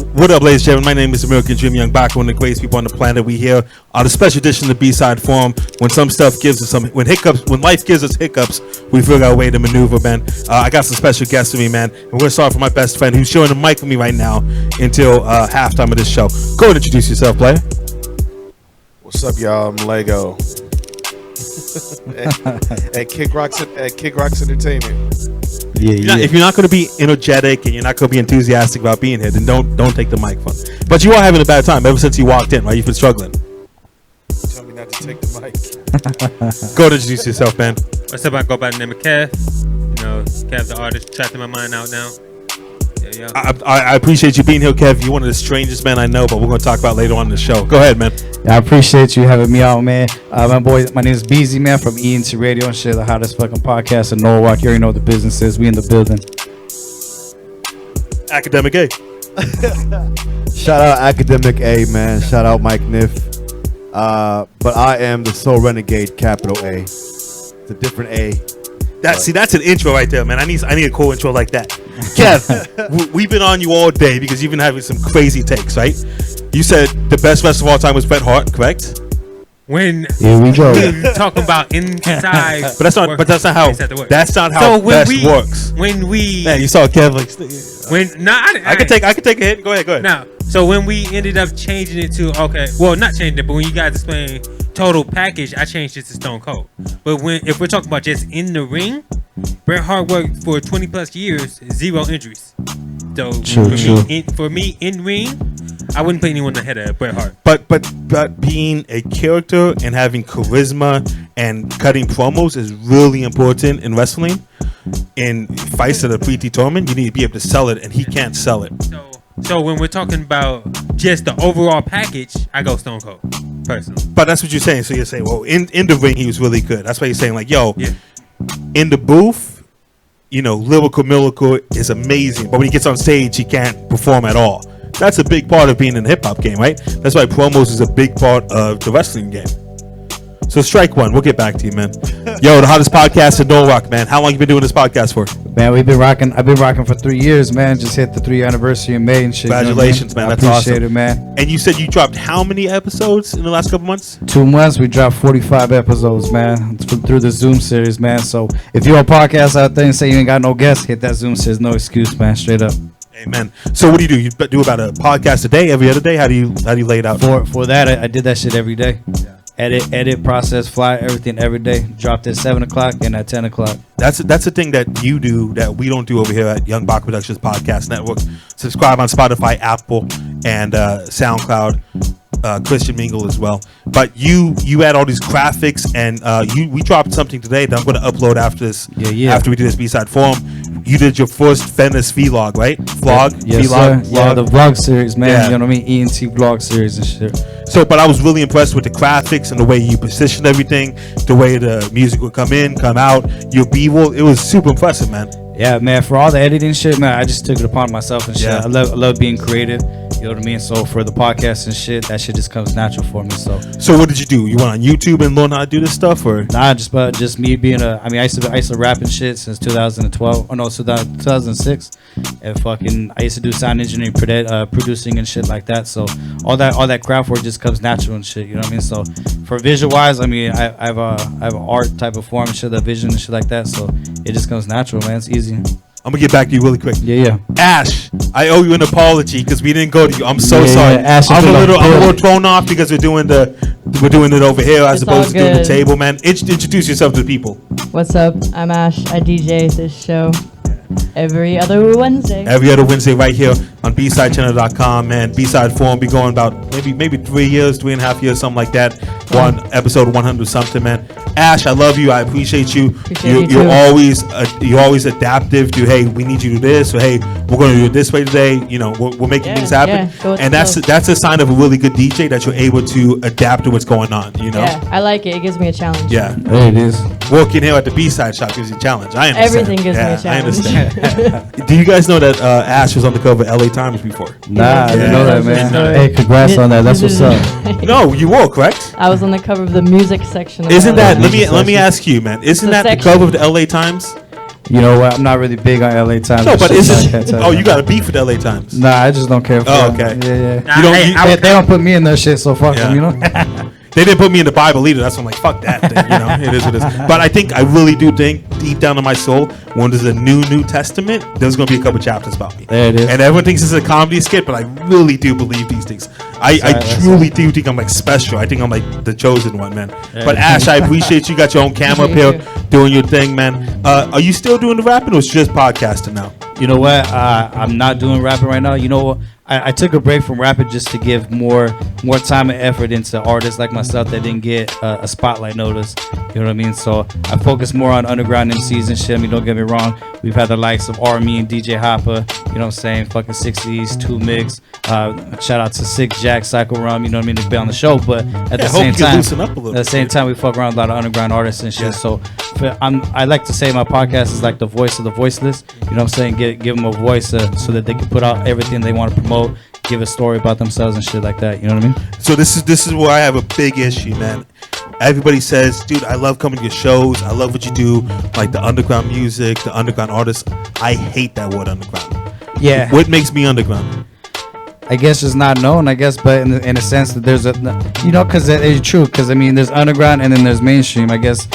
What up, ladies and gentlemen? My name is American Dream, Young Baca, one of the greatest people on the planet. We here on a special edition of the BSide Forum. When some stuff gives us when life gives us hiccups, we figure out a way to maneuver, man. I got some special guests with me, man. And we're going to start with my best friend who's sharing the mic with me right now until halftime of this show. Go and introduce yourself, player. What's up, y'all? I'm Leggo. at Kick Rocks Entertainment. If you're not going to be energetic and you're not going to be enthusiastic about being here, then don't take the microphone. But you are having a bad time ever since you walked in, right? You've been struggling. Tell me not to take the mic. Go to introduce yourself, man. What's up? I go by the name of Kev. You know, Kev the artist, trapped in my mind out now. Yeah. I appreciate you being here, Kev. You're one of the strangest men I know, but we're going to talk about later on in the show. Go ahead, man. I appreciate you having me out, man. My name is BSide, man, from Ent Radio and shit, the hottest fucking podcast in Norwalk. You already know what the business is. We in the building. Academic A. Shout out Academic A, man. Shout out Mike Niff. But I am the Soul Renegade, capital A. It's a different A. That's an intro right there, man. I need a cool intro like that. Kev, we've been on you all day because you've been having some crazy takes, right? You said the best wrestler of all time was Bret Hart, correct? Here we go. We're talking about inside. But that's not how best works. When we man, you saw Kev like I can take a hit. Go ahead. Now, so when we ended up changing it to not changing it, but when you guys explain total package, I changed it to Stone Cold. But if we're talking about just in the ring, Bret Hart worked for 20 plus years, 0 injuries. So for me in ring, I wouldn't put anyone ahead of Bret Hart. But being a character and having charisma and cutting promos is really important in wrestling. In fights that are predetermined, you need to be able to sell it, and he can't sell it. So when we're talking about just the overall package, I go Stone Cold, personally. But that's what you're saying. So you're saying, well, in the ring, he was really good. That's why you're saying, like, in the booth, lyrical miracle is amazing. But when he gets on stage, he can't perform at all. That's a big part of being in the hip-hop game, right? That's why promos is a big part of the wrestling game. So strike one. We'll get back to you, man. Yo, the hottest podcast in Norwalk, man. How long you been doing this podcast for? Man, I've been rocking for 3 years, man. Just hit the 3-year anniversary in May and shit. Congratulations, man. That's awesome. Appreciate it, man. And you said you dropped how many episodes in the last couple months? 2 months. We dropped 45 episodes, man, through the Zoom series, man. So if you're a podcast out there and say you ain't got no guests, hit that Zoom series. No excuse, man. Straight up. Amen. So what do? You do about a podcast a day, every other day? How do you lay it out? For that, I did that shit every day. Yeah. Edit, process, fly, everything every day. Dropped at 7 o'clock and at 10 o'clock. That's a thing that you do that we don't do over here at Young Baca Productions Podcast Network. Subscribe on Spotify, Apple, and SoundCloud. Christian Mingle as well. But you had all these graphics, and we dropped something today that I'm going to upload after this. Yeah. After we do this B-Side Forum. You did your first Venice vlog, right? Vlog? Yes, vlog? Sir. Yeah, the vlog series, man. Yeah. You know what I mean? ENT vlog series and shit. So, but I was really impressed with the graphics and the way you positioned everything, the way the music would come in, come out, your B-roll. It was super impressive, man. Yeah, man. For all the editing shit, man, I just took it upon myself and shit. Yeah. I love being creative. You know what I mean? So for the podcast and shit, that shit just comes natural for me. So what did you do? You went on YouTube and learned how to do this stuff, or? Nah, just me being I used to rap and shit since 2012. Oh no, 2006. And I used to do sound engineering, producing and shit like that. So all that craft work just comes natural and shit. You know what I mean? So for visual wise, I have an art type of form and shit, that vision and shit like that. So it just comes natural, man. It's easy. I'm gonna get back to you really quick. Yeah. Ash, I owe you an apology because we didn't go to you. I'm so sorry. Ash, I'm a little thrown off because we're doing it over here as opposed to doing the table, man. Introduce yourself to the people. What's up? I'm Ash. I DJ this show every other Wednesday. Every other Wednesday right here on BSideChannel.com, man. B-Side Forum be going about maybe 3.5 years, something like that. One episode 100 something, man. Ash, I love you. I appreciate you. You're always adaptive to, hey, we need you to do this, or hey, we're going to do it this way today. We're making things happen, and that's a sign of a really good DJ that you're able to adapt to what's going on. Yeah, I like it. It gives me a challenge. Yeah, it is. Working here at the B-Side shop gives you a challenge. I understand. Everything gives me a challenge. I understand. Do you guys know that Ash was on the cover of LA Times before? Nah, I didn't know that, man. Hey, congrats on that. That's what's up. No, you were, correct? I was on the cover of the music section. Isn't that? Let me ask you, man. Isn't that the cover of the LA Times? You know what? I'm not really big on LA Times. No, but is Like it? that, Oh, you got a beef with LA Times? Nah, I just don't care for Oh, them. okay. Yeah. Nah, You don't- hey, you- I They, would- they don't put me in that shit, so fuck Yeah. them, you know? They didn't put me in the Bible either. That's why I'm like, fuck that thing. You know, it is what it is. But I really do think deep down in my soul, when there's a New Testament, there's going to be a couple chapters about me. There it is. And everyone thinks it's a comedy skit, but I really do believe these things. I That's truly do think I'm like special. I think I'm like the chosen one, man. But Ash, I appreciate you got your own camera up here doing your thing, man. Are you still doing the rapping or it's just podcasting now? You know what? I'm not doing rapping right now. You know what? I took a break from rapping just to give more time and effort into artists like myself that didn't get a spotlight notice. You know what I mean? So I focus more on underground MCs and shit. I mean, don't get me wrong. We've had the likes of Army and DJ Hopper. You know what I'm saying? Fucking 60s, 2 Mix. Shout out to Sick Jack, Psycho Rum. You know what I mean? To be on the show. But at the hope same you time, loosen up a little at the same bit. time, we fuck around with a lot of underground artists and shit. Yeah. So I like to say my podcast is like the voice of the voiceless. You know what I'm saying? Give them a voice so that they can put out everything they want to promote. Give a story about themselves and shit like that. You know what I mean? So this is where I have a big issue, man. Everybody says, dude, I love coming to your shows. I love what you do, like the underground music, the underground artists. I hate that word underground. Yeah. What makes me underground? I guess it's not known, I guess, but in a sense that there's because it's true. Because I mean, there's underground and then there's mainstream. I guess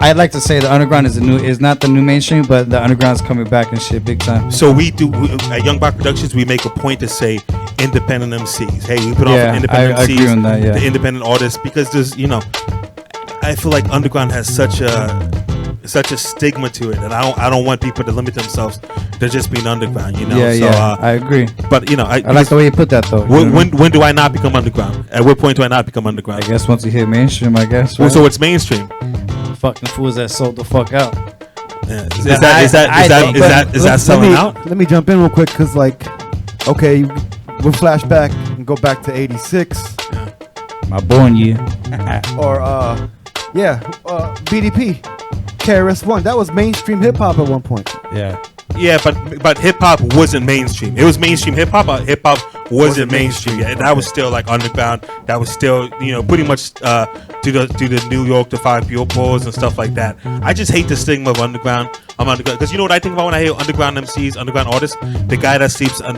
I'd like to say the underground is not the new mainstream, but the underground's coming back and shit big time. So at Young Baca Productions, we make a point to say independent MCs. Hey, we put on Yeah, independent I MCs, agree on that, yeah. the independent artists, because there's, I feel like underground has such a stigma to it, and I don't want people to limit themselves to just being underground. Yeah, I agree. But I like the way you put that though. when do I not become underground? At what point do I not become underground? I guess once you hit mainstream, I guess. Well, Right? so it's mainstream. Fucking fools that sold the fuck out. Yeah. Is that selling out? Let me jump in real quick, because okay, we'll flash back and go back to '86 My born year. or BDP, KRS-One. That was mainstream hip hop at one point. Yeah. Yeah, but hip hop wasn't mainstream. It was mainstream hip hop, but hip hop wasn't mainstream. Yeah, that was still like underground. That was still pretty much to the New York, the 5 billboards and stuff like that. I just hate the stigma of underground. I'm underground because you know what I think about when I hear underground MCs, underground artists. The guy that sleeps in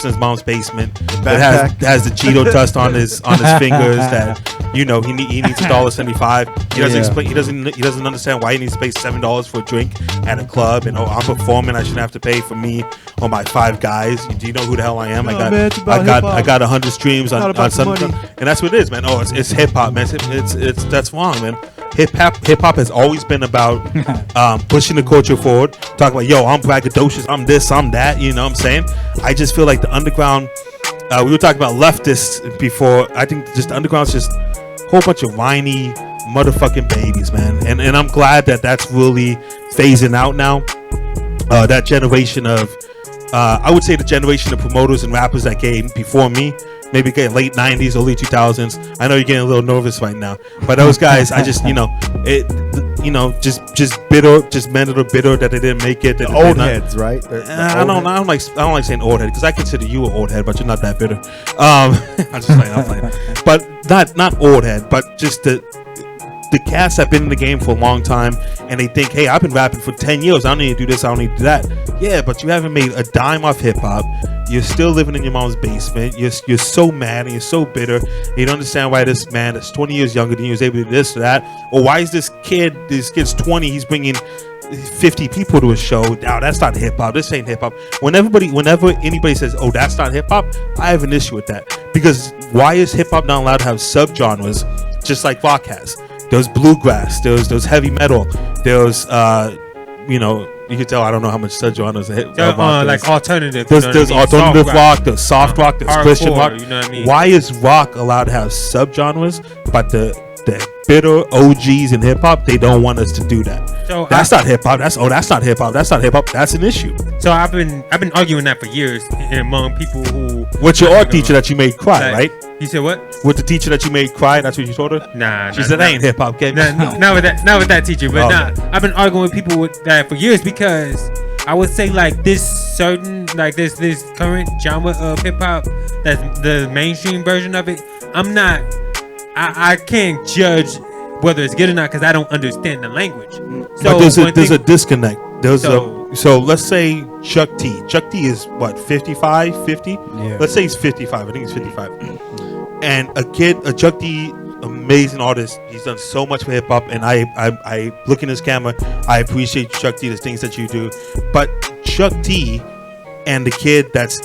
his mom's basement, that has the Cheeto dust on his fingers. That he needs $1.75. He doesn't explain. He doesn't understand why he needs to pay $7 for a drink at a club. And I'm performing. I shouldn't have to pay for me or my 5 guys. Do you know who the hell I am? No, I man, it's about hip-hop. got 100 streams on about the something, money. and that's what it is, man. Oh, it's hip hop, man. It's that's wrong, man. Hip hop has always been about pushing the culture forward. Talk about, yo, I'm braggadocious, I'm this, I'm that. You know what I'm saying? I just feel like the underground. We were talking about leftists before. I think just the underground's just a whole bunch of whiny motherfucking babies, man. And I'm glad that that's really phasing out now. That generation of, I would say the generation of promoters and rappers that came before me, maybe late 90s, early 2000s. I know you're getting a little nervous right now, but those guys, I just, just bitter, just men that are bitter that they didn't make it. That Old heads, right? I don't like saying old head because I consider you an old head, but you're not that bitter. I'm just playing. But not old head, but just the cats have been in the game for a long time, and they think, hey, I've been rapping for 10 years. I don't need to do this. I don't need to do that. Yeah, but you haven't made a dime off hip hop. You're still living in your mom's basement. You're so mad and you're so bitter. And you don't understand why this man that's 20 years younger than you is able to do this or that. Or why is this kid's 20, he's bringing 50 people to a show. Now that's not hip hop. This ain't hip hop. Whenever anybody says, oh, that's not hip hop, I have an issue with that. Because why is hip hop not allowed to have subgenres just like rock has? There's bluegrass, there's heavy metal, there's you can tell I don't know how much subgenres like alternative. There's alternative rock, there's soft rock, there's Christian rock. You know what I mean? Why is rock allowed to have subgenres, but the bitter OGs in hip hop, they don't want us to do that? So that's not hip hop. That's not hip hop. That's not hip hop. That's an issue. So I've been arguing that for years among people who. What's your art teacher that you made cry, right? You said what? With the teacher that you made cry, that's what you told her? Nah. She said, that ain't hip hop, okay? Not with that teacher, but Okay. I've been arguing with people with that for years because I would say like this certain like this current genre of hip hop, that's the mainstream version of it. I can't judge whether it's good or not because I don't understand the language. So but there's a disconnect. There's So- so let's say Chuck T. Chuck T is what, 55, 50? Yeah. Let's say he's 55. I think he's 55. And a Chuck D, amazing artist. He's done so much for hip hop, and I look in his camera. I appreciate Chuck D, the things that you do. But Chuck D and the kid that's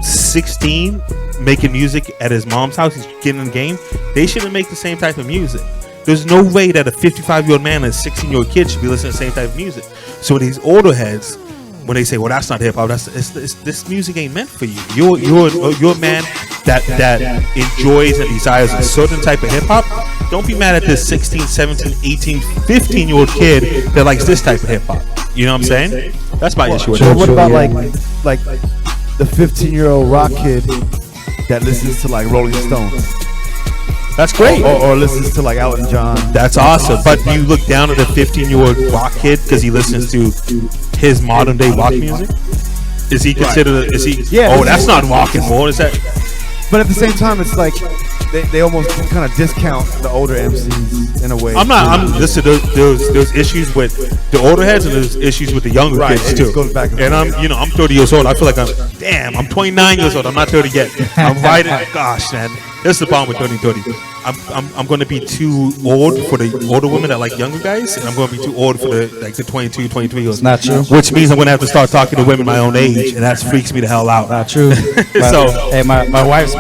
16 making music at his mom's house, he's getting in the game. They shouldn't make the same type of music. There's no way that a 55-year-old man and a 16-year-old kid should be listening to the same type of music. So these older heads, when they say, "Well, that's not hip hop," this music ain't meant for you. You're a man that enjoys and desires a certain type of hip hop. Don't be mad at this 16, 17, 18, 15-year-old kid that likes this type of hip hop. You know what I'm saying? That's my issue with So it. what about like the 15-year-old rock kid that listens to like Rolling Stones? That's great. Or listens to like Elton John. That's awesome. But do you look down at a 15-year-old rock kid because he listens to his modern day rock music? Is he considered? Is he? Yeah. Oh, that's not rock and roll. Is that? But at the same time, it's like they almost kind of discount the older MCs in a way. Listen, there's issues with the older heads and there's issues with the younger Right, kids it too. just goes back and And I'm 30 years old. I feel like I'm 29 years old. I'm not 30 yet. I'm right at, gosh, man. This is the problem with 30. I'm going to be too old for the older women that like younger guys, and I'm going to be too old for the 22, 23 years. Not true. Which means I'm going to have to start talking to women my own age, and that freaks me the hell out. Not true. So- hey, my wife's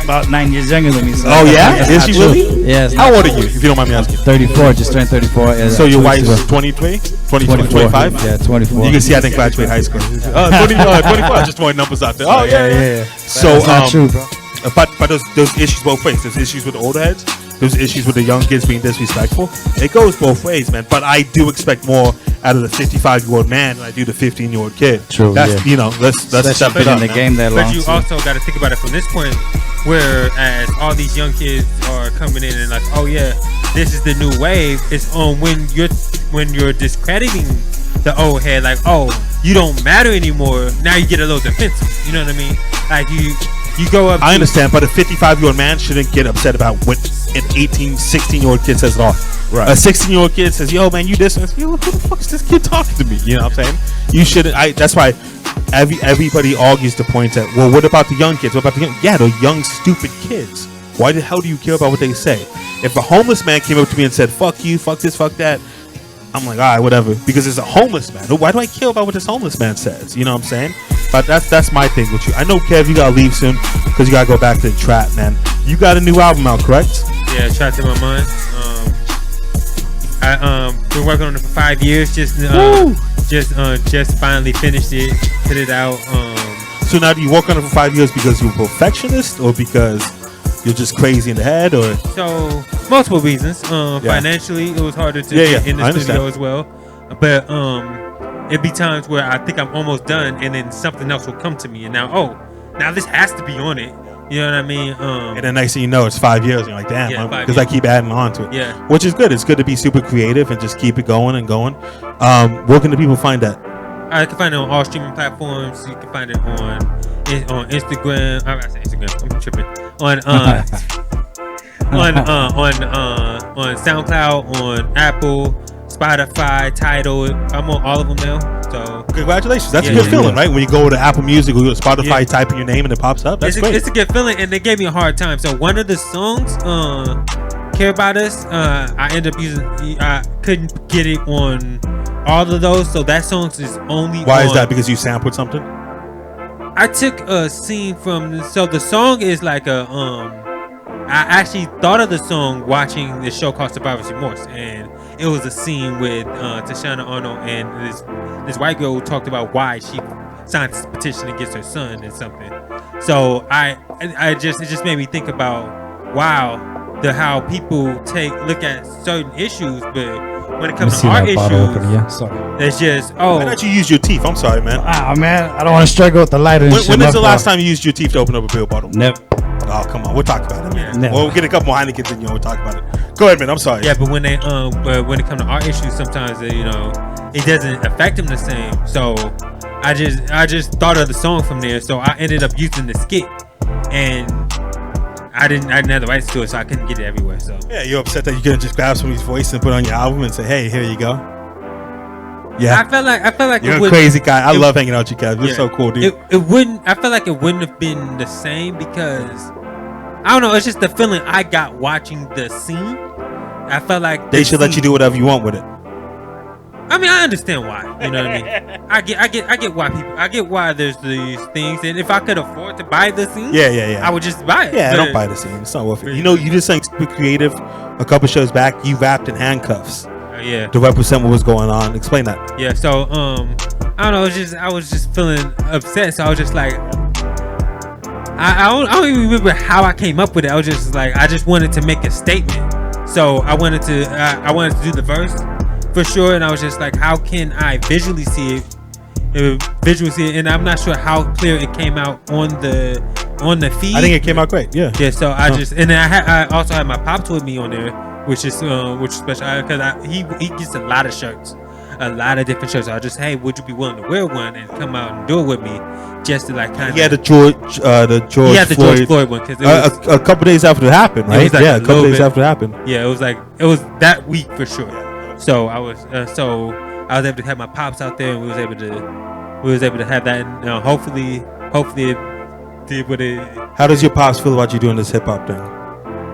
about 9 years younger than me. So Oh, yeah? that's Is not she true. really? Yeah. it's How not old are true. you, if you don't mind me asking? 34. Just turned 34. So your wife's 23? 25? Yeah, 24. You can see I didn't graduate high school. 24. Just throwing numbers out there. Oh, yeah. So, That's not true, bro. But there's issues both ways. There's issues with the older heads. There's issues with the young kids being disrespectful. It goes both ways, man. But I do expect more out of the 55-year-old man than I do the 15-year-old kid. True, That's yeah. Let's step it in up, the man. game that long. But you also got to think about it from this point, whereas all these young kids are coming in and like, oh yeah, this is the new wave. It's on when you're discrediting the old head, like, oh, you don't matter anymore. Now you get a little defensive. You know what I mean? Like you go up. I understand, but a 55-year-old man shouldn't get upset about what an 18, 16-year-old kid says at all. Right. A 16-year-old kid says, "Yo, man, you this." And I say, "Yo, who the fuck is this kid talking to me?" You know what I'm saying? You shouldn't. That's why everybody argues the point that, well, what about the young kids? What about the young? Yeah, they're young, stupid kids. Why the hell do you care about what they say? If a homeless man came up to me and said, "Fuck you, fuck this, fuck that," I'm like, all right, whatever, because it's a homeless man. Why do I care about what this homeless man says? You know what I'm saying? But that's my thing with you. I know, Kev, you gotta leave soon because you gotta go back to the trap, man. You got a new album out, correct? Yeah, Trapped in My Mind. I been working on it for 5 years. Just finally finished it, put it out. So now do you work on it for 5 years because you're a perfectionist or because you're just crazy in the head, or? So multiple reasons. Financially, it was harder to Yeah, get in I the studio understand. as well. But it'd be times where I think I'm almost done, and then something else will come to me, and now this has to be on it. You know what I mean? And then next thing you know, it's 5 years. And you're like, damn, Yeah, 5 because I years. keep adding on to it. Yeah. Which is good. It's good to be super creative and just keep it going and going. Where can the people find that? I can find it on all streaming platforms. You can find it on Instagram. I say Instagram. I'm tripping. On SoundCloud, on Apple, Spotify, Tidal. I'm on all of them now. So Congratulations. That's a Yeah, good yeah, feeling, yeah. right? When you go to Apple Music or you go to Spotify, Yeah. type in your name and it pops up. That's great. it's a good feeling, and they gave me a hard time. So one of the songs, "Care About Us," I ended up using. I couldn't get it on all of those, so that song is only. Why is on- that? Because you sampled something? I took a scene from. So the song is like a. I actually thought of the song watching this show called Survivor's Remorse, and it was a scene with Tashana Arnold and this white girl who talked about why she signed this petition against her son and something. So it just made me think about how people look at certain issues, but when it comes to our issues, Yeah, sorry. it's just Why not you use your teeth? I'm sorry, man. Ah, man, I don't want to struggle with the lighter and shit. When is the my last fault. time you used your teeth to open up a beer bottle? Never. Oh, come on. We'll talk about it, man. Never. We'll get a couple more Heinekens in you and we'll talk about it. Go ahead, man. I'm sorry. Yeah, but when it comes to our issues, sometimes it doesn't affect them the same. So I just thought of the song from there. So I ended up using the skit, and I didn't have the rights to it, so I couldn't get it everywhere. So Yeah, you're upset that you couldn't just grab somebody's voice and put it on your album and say, hey, here you go. Yeah. I felt like You're it a would, crazy guy. I it- love hanging out with you, Kev. You're yeah. so cool, dude. It wouldn't. I felt like it wouldn't have been the same because I don't know. It's just the feeling I got watching the scene. I felt like They the should let you scene- do whatever you want with it. I mean, I understand why. You know what I mean? I get why people. I get why there's these things, and if I could afford to buy the scene, Yeah. I would just buy it. Yeah, But- don't buy the scene. It's not worth it. You know, you did something super creative. A couple shows back, you rapped in handcuffs Yeah. to represent what was going on. Explain that. Yeah, so I don't know. I was just feeling upset. So I was just like, I don't even remember how I came up with it. I was just like, I just wanted to make a statement. So I wanted to do the verse for sure. And I was just like, how can I visually see it? And I'm not sure how clear it came out on the feed. I think it came out great. Yeah. Yeah, so I just and then I also had my pops with me on there, which is special because he gets a lot of shirts, a lot of different shirts. So I just, hey, would you be willing to wear one and come out and do it with me, just to like kind of. He had the George George Floyd one because it was a couple days after it happened, right? was like yeah, a a couple little days bit- after it happened. yeah, it was that week for sure. So I was able to have my pops out there, and we was able to have that, and hopefully it did what it. How does your pops feel about you doing this hip hop thing?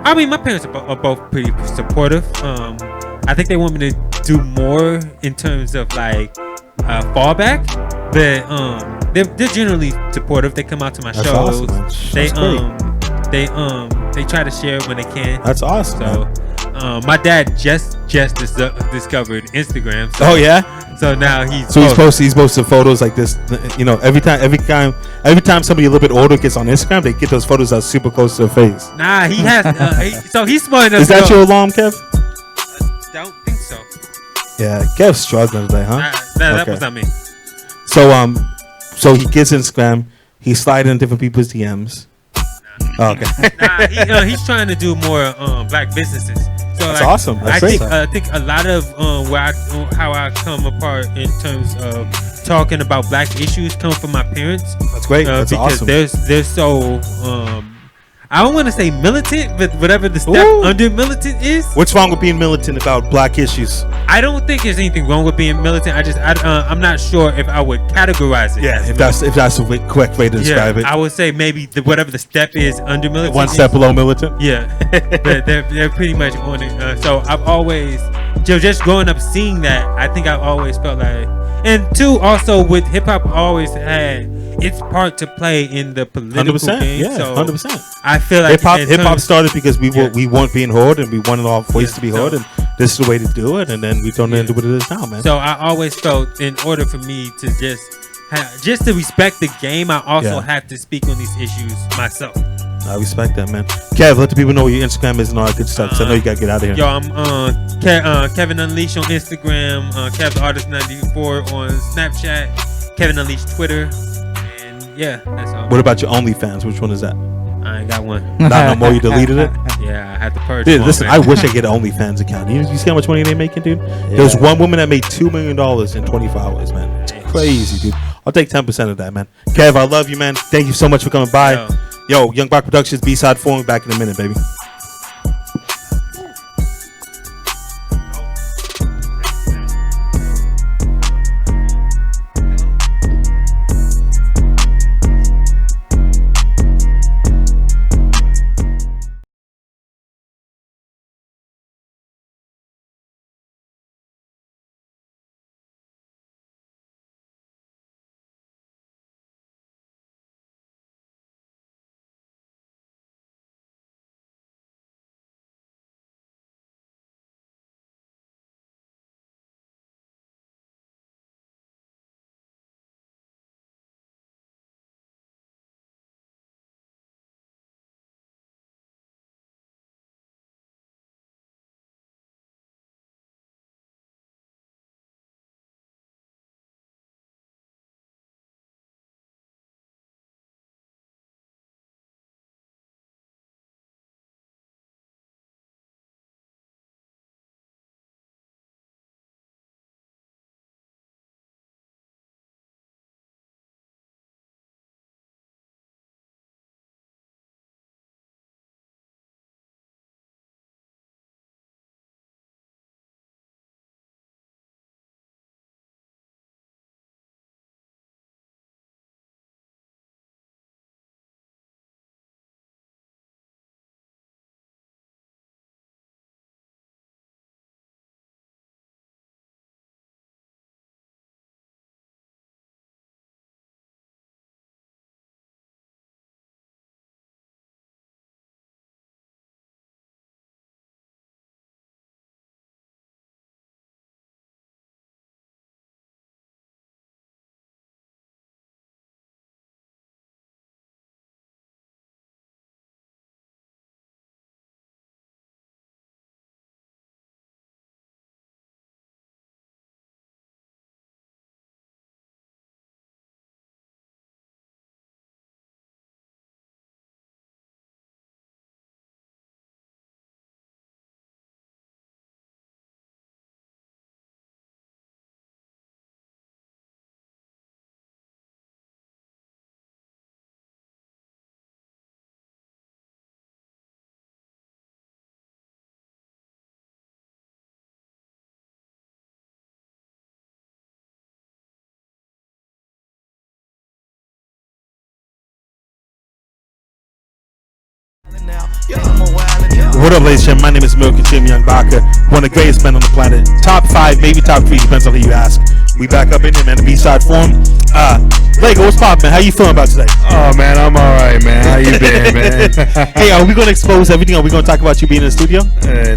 I mean, my parents are both pretty supportive. I think they want me to do more in terms of like fallback, but they're generally supportive. They come out to my That's shows. awesome, man. They try to share it when they can. That's awesome. So man. my dad just discovered Instagram. So, Oh yeah. So now he's He's posting photos like this. You know, every time somebody a little bit older gets on Instagram, they get those photos that's super close to their face. Nah, he has. So he's smart enough. Is that your alarm, Kev? Don't think so. Yeah, Kev's struggling today, huh? That Okay. was not me. So he gets Instagram. He's sliding in different people's DMs. Oh, okay. Nah, he's trying to do more black businesses. So That's awesome. That's great. I think a lot of how I come apart in terms of talking about black issues come from my parents. That's great. That's because awesome. they're so I don't want to say militant, but whatever the step Ooh. under militant is. What's wrong with being militant about black issues? I don't think there's anything wrong with being militant. I'm not sure if I would categorize it. Yeah, as if that's the correct way to describe it. I would say maybe whatever the step is under militant. One step below militant. Yeah, but they're pretty much on it. So I've always, just growing up seeing that, I think I've always felt like, and two, also with hip hop, always had its part to play in the political 100%. game. Yeah, so 100%. I feel like Hip hop started because we Yeah. weren't being heard and we wanted our voice Yeah, to be so- heard, and this is the way to do it. And then we turned it into what it is now, man. So I always felt in order for me to just to respect the game, I also Yeah. have to speak on these issues myself. I respect that, man. Kev, let the people know what your Instagram is and all that good stuff. 'cause I know you gotta get out of here. Yo, I'm Kevin Unleashed on Instagram, Kev the Artist 94 on Snapchat, Kevin Unleashed Twitter, and yeah, that's all. What about your OnlyFans? Which one is that? I ain't got one. Not no more. You deleted it. Yeah, I had to purge. Dude, them all, listen, man. I wish I get an OnlyFans account. You see how much money they making, dude? There was one woman that made $2 million in 24 hours, man. It's crazy, dude. I'll take 10% of that, man. Kev, I love you, man. Thank you so much for coming by. Yo, Young Baca Productions, BSide Forum, back in a minute, baby. What up, ladies and gentlemen? My name is Milk Jim Young Baca, one of the greatest men on the planet. Top 5, maybe top 3, depends on who you ask. We back up in here, man. The BSide Forum. Leggo, what's poppin', man? How you feeling about today? Oh man, I'm all right, man. How you been, man? Hey, are we gonna expose everything? Are we gonna talk about you being in the studio?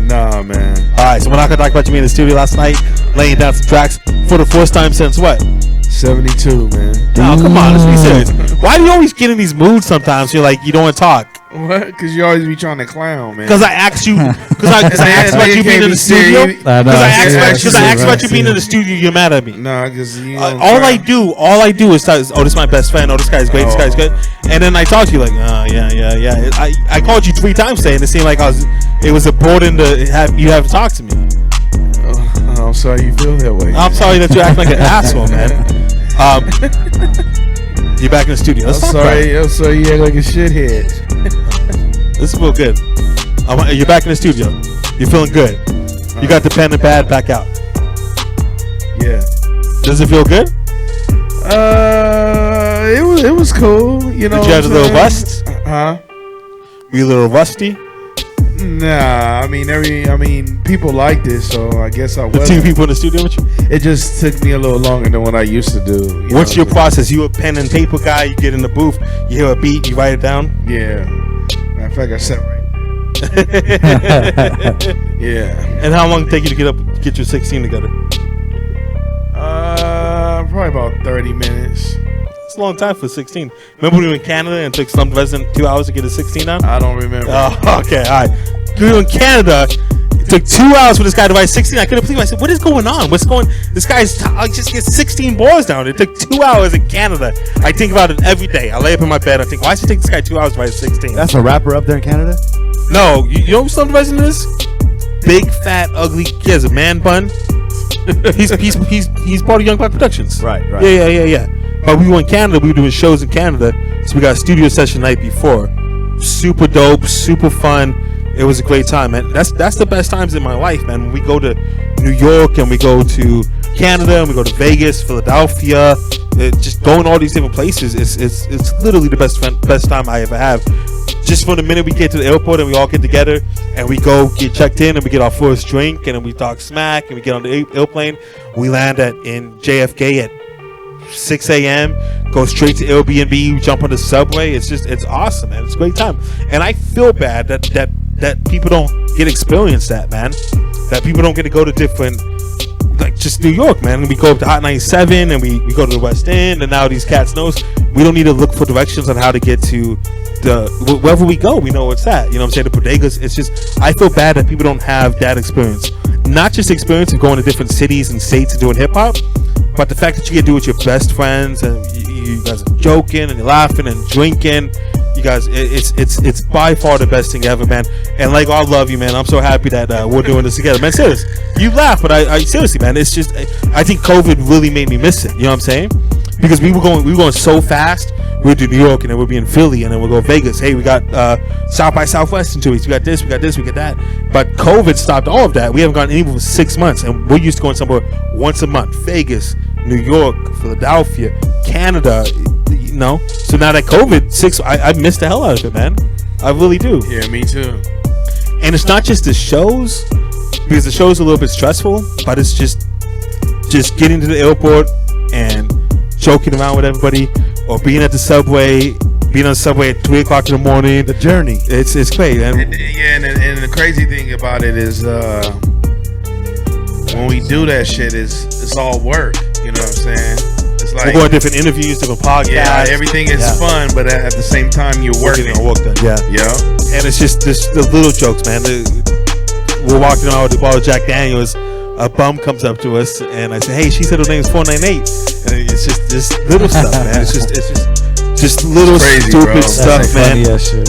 Nah, man. All right, so we're not gonna talk about you being in the studio last night, laying down some tracks for the first time since what? 72, man. Oh, come on, let's be serious. Why do you always get in these moods sometimes? You're like, you don't want to talk. What? Because you always be trying to clown, man. Because I asked you, because I asked about you being in the studio. Because I asked about you being in the studio, you're mad at me. Nah, because you don't all I do is oh, this is my best friend. Oh, this guy's great. This guy's good. And then I talk to you like, oh, yeah. I called you 3 times today, and it seemed like it was a burden to have to talk to me. Oh, I'm sorry you feel that way. I'm sorry that you act like an asshole, man. You're back in the studio. I'm sorry you act like a shithead. This is real good. You're back in the studio. You're feeling good. You got the pen and pad back out. Yeah. Does it feel good? It was cool. You know. Did you have a little rust? Huh? Were you a little rusty? Nah, I mean, people like this, so I guess I was. The 2 people in the studio with you? It just took me a little longer than what I used to do. What's your process? You a pen and paper guy? You get in the booth, you hear a beat, you write it down? Yeah. Matter of fact, I sat right there. Yeah. And how long did it take you to get your 16 together? Probably about 30 minutes. It's a long time for 16. Remember when we were in Canada and it took some resident 2 hours to get a 16 down? I don't remember. Oh, okay, all right. We were in Canada. It took 2 hours for this guy to write 16. I couldn't believe it. I said, what is going on? This guy's just gets 16 bars down. It took 2 hours in Canada. I think about it every day. I lay up in my bed. I think, why should it take this guy 2 hours to write 16? That's a rapper up there in Canada? No, you know what some resident is? Big, fat, ugly. He has a man bun. He's part of Young Black Productions. Right. Yeah. But we were in Canada. We were doing shows in Canada. So we got a studio session the night before. Super dope, super fun. It was a great time, man. That's the best times in my life, man. When we go to New York and we go to Canada and we go to Vegas, Philadelphia, just going all these different places. It's literally the best time I ever have. Just from the minute we get to the airport and we all get together and we go get checked in and we get our first drink and then we talk smack and we get on the airplane. We land in JFK at 6 a.m. Go straight to Airbnb. Jump on the subway. It's awesome, man. It's a great time. And I feel bad that people don't get experience that, man. That people don't get to go to different, like just New York, man. And we go up to Hot 97 and we go to the West End and now these cats knows we don't need to look for directions on how to get to wherever we go. We know what's at. You know what I'm saying? The bodegas. It's just I feel bad that people don't have that experience. Not just experience of going to different cities and states and doing hip hop, but the fact that you get to do it with your best friends and you guys are joking and you're laughing and drinking. You guys, it's by far the best thing ever, man. And like, I love you, man. I'm so happy that we're doing this together, man. Serious, you laugh, but I seriously, man. It's just I think COVID really made me miss it. You know what I'm saying? Because we were going so fast. We'd do New York, and then we'd be in Philly, and then we'll go Vegas. Hey, we got South by Southwest in 2 weeks. We got this, we got that. But COVID stopped all of that. We haven't gone anywhere for 6 months, and we're used to going somewhere once a month. Vegas, New York, Philadelphia, Canada. You know. So now that COVID, I missed the hell out of it, man. I really do. Yeah, me too. And it's not just the shows, because the shows are a little bit stressful, but it's just getting to the airport and joking around with everybody, or being at the subway, at 3 o'clock in the morning. The journey. It's great. And the crazy thing about it is when we do that shit, it's all work. You know what I'm saying? It's like we're going to different interviews, different podcasts. Yeah, everything is fun, but at the same time you're working. Getting our work done. Yeah. And it's just the little jokes, man. We're walking around with a bottle of Jack Daniels. A bum comes up to us and I say, "Hey, she said her name's 498." And it's just this little stuff, man. It's just little crazy, stupid bro. stuff, man.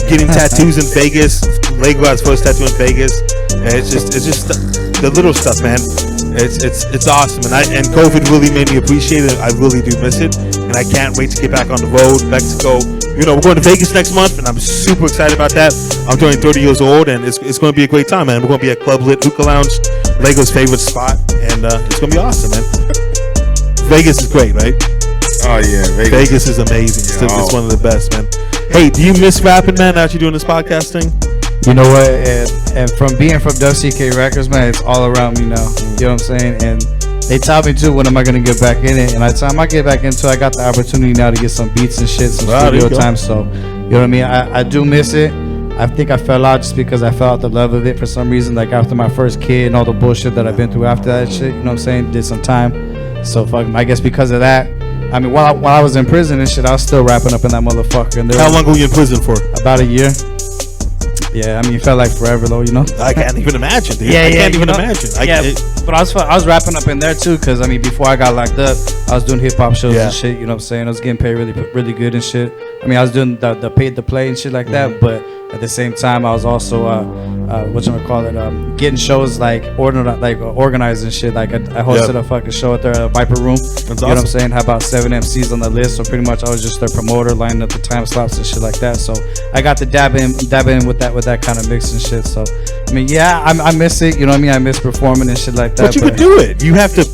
Getting Yeah. tattoos in Vegas. Leggo has first tattoo in Vegas. And it's just the little stuff, man. It's awesome, and COVID really made me appreciate it. I really do miss it, and I can't wait to get back on the road. Mexico, you know, we're going to Vegas next month, and I'm super excited about that. I'm turning 30 years old, and it's going to be a great time, man. We're going to be at Club Lit Hookah Lounge, Leggo's favorite spot, and it's going to be awesome, man. Vegas is great, right? Oh yeah, Vegas is amazing. Yeah, it's one of the best, man. Hey, do you miss rapping, man? Now that you're doing this podcast thing? You know what? And from being from WCK Records, man, it's all around me now. You know what I'm saying? And they taught me too, when am I gonna get back in it? And by the time I get back into it, I got the opportunity now to get some beats and shit, some studio time. So, you know what I mean? I do miss it. I think I fell out just because I felt the love of it for some reason. Like after my first kid and all the bullshit that I've been through after that shit, you know what I'm saying? Did some time. So I guess because of that, I mean, while I was in prison and shit, I was still rapping up in that motherfucker. And how long were you in prison for? About a year. Yeah, I mean, it felt like forever though, you know. I can't even imagine, dude. Yeah, I can't even imagine. But I was rapping up in there too, cause I mean, before I got locked up, I was doing hip hop shows and shit. You know what I'm saying? I was getting paid really good and shit. I mean, I was doing the paid to play and shit like that, but at the same time, I was also getting shows like organized and shit. Like I hosted a fucking show at their Viper Room. That's you know what I'm saying? Had about 7 MCs on the list, so pretty much I was just their promoter, lining up the time slots and shit like that. So I got to dab in with that kind of mix and shit. So I mean, yeah, I miss it. You know what I mean? I miss performing and shit like that. But you could do it. You have the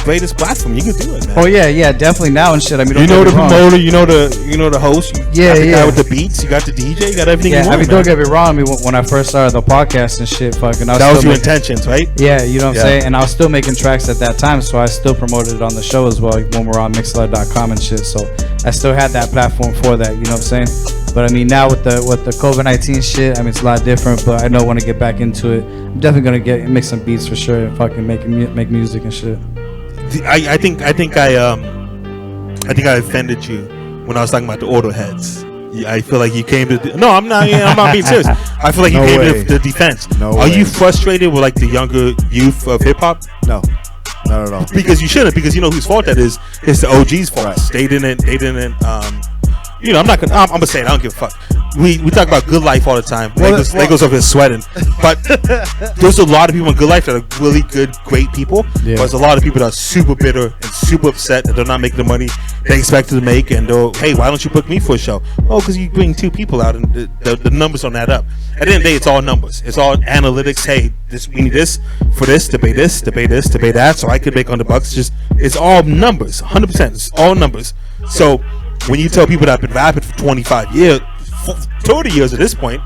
greatest platform. You could do it, man. Oh yeah, definitely now and shit. I mean, you know the promoter, you know the host. You got the guy with the beats. You got the DJ. You got everything. Yeah, you want, I mean, don't get me wrong. I mean, when I first started the podcast and shit, fucking, that was your intentions, right? Yeah, you know what I'm saying. And I was still making tracks at that time, so I still promoted it on the show as well when we're on Mixlr.com and shit. So I still had that platform for that. You know what I'm saying? But I mean, now with the COVID-19 shit, I mean, it's a lot different. But I know when I get back into it, I'm definitely gonna make some beats for sure and fucking make music and shit. I think I offended you when I was talking about the auto heads. I feel like you came to. No, I'm not being serious. I feel like you came to the defense. Are you frustrated with like the younger youth of hip hop? No, not at all. Because you shouldn't. Because you know whose fault that is. It's the OG's fault. Right. They didn't. You know, I'm gonna say it. I don't give a fuck. We talk about Good Life all the time. Leggo's over here sweating. But there's a lot of people in Good Life that are really good, great people. Yeah. But there's a lot of people that are super bitter and super upset that they're not making the money they expected to make. And they'll, hey, why don't you book me for a show? Oh, because you bring 2 people out and the numbers don't add up. At the end of the day, it's all numbers. It's all analytics. Hey, we need this for this, to pay this, to pay this, to pay that. So I could make $100. It's all numbers. 100%. It's all numbers. So when you tell people that have been rapping for 25 years, 30 years at this point,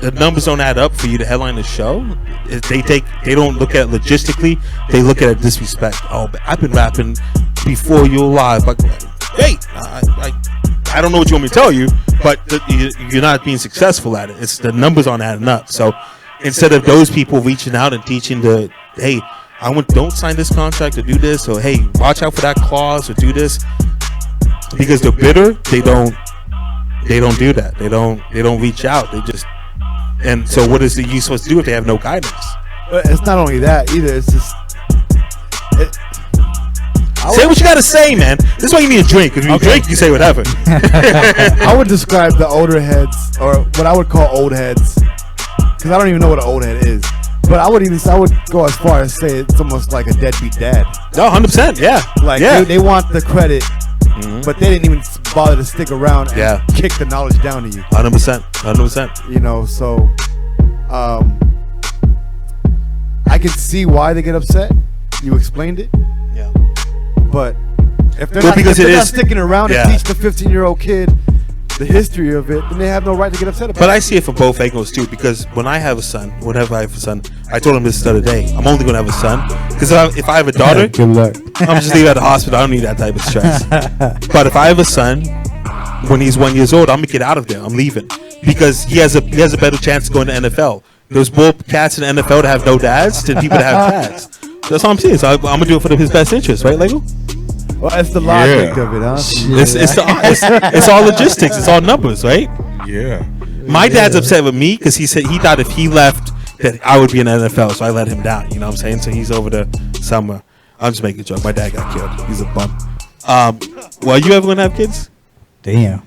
the numbers don't add up for you to headline the show. They don't look at it logistically. They look at it disrespect. Oh, but I've been rapping before you're live. Like, hey, I don't know what you want me to tell you, but you're not being successful at it. It's the numbers aren't adding up. So instead of those people reaching out and teaching hey, don't sign this contract or do this, or hey, watch out for that clause or do this, because they're bitter, they don't do that. They don't reach out. They just, and so what is the you supposed to do if they have no guidance? It's not only that either. It's just say what you gotta say, man. This is why you need a drink. If you drink, you say whatever. I would describe the older heads, or what I would call old heads, because I don't even know what an old head is. But I would go as far as say it's almost like a deadbeat dad. No, 100%. Yeah. Like they want the credit. Mm-hmm. But they didn't even bother to stick around and kick the knowledge down to you. 100%. You know, so I can see why they get upset. You explained it. Yeah. But if they're not sticking around to teach the 15-year-old kid the history of it, then they have no right to get upset about it. But I see it from both angles too, because when I have a son, whenever I have a son, I told him this the other day, I'm only going to have a son, because if I have a daughter, good luck. I'm just leave at the hospital. I don't need that type of stress. But if I have a son, when he's 1 year old, I'm going to get out of there. I'm leaving, because he has a better chance to go in the NFL. There's more cats in the NFL that have no dads than people that have dads. That's all I'm saying. So I'm going to do it for his best interest, right, Leggo? Well, it's the logic of it, huh? It's all logistics. It's all numbers, right? Yeah. My dad's upset with me because he said he thought if he left that I would be in the NFL, so I let him down. You know what I'm saying? So he's over there somewhere. I'm just making a joke. My dad got killed. He's a bum. Well, you ever gonna have kids? Damn.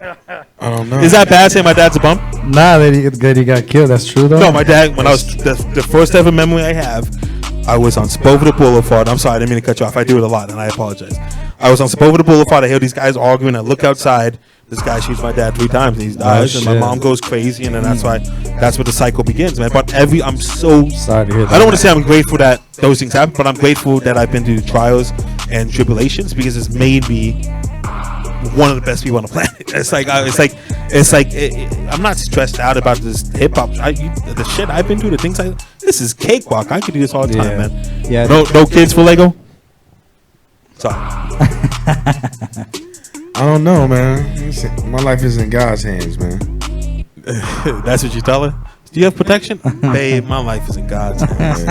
I don't know. Is that bad saying my dad's a bum? Nah, that he got killed. That's true though. No, my dad. When I was the first ever memory I have, I was on Sepulveda Boulevard. I'm sorry, I didn't mean to cut you off. I do it a lot, and I apologize. I was on Sepulveda Boulevard. I hear these guys arguing. I look outside. This guy shoots my dad 3 times, and he dies. And my mom goes crazy, and then that's where the cycle begins, man. But I'm so sorry to hear that. I don't want to say I'm grateful that those things happen, but I'm grateful that I've been through trials and tribulations, because it's made me one of the best people on the planet. I'm not stressed out about this hip hop. The shit I've been through, the things this is cakewalk. I could do this all the time, man. Yeah. No kids for Leggo. Sorry. I don't know, man. My life is in God's hands, man. That's what you tell her? Do you have protection? Babe, my life is in God's hands.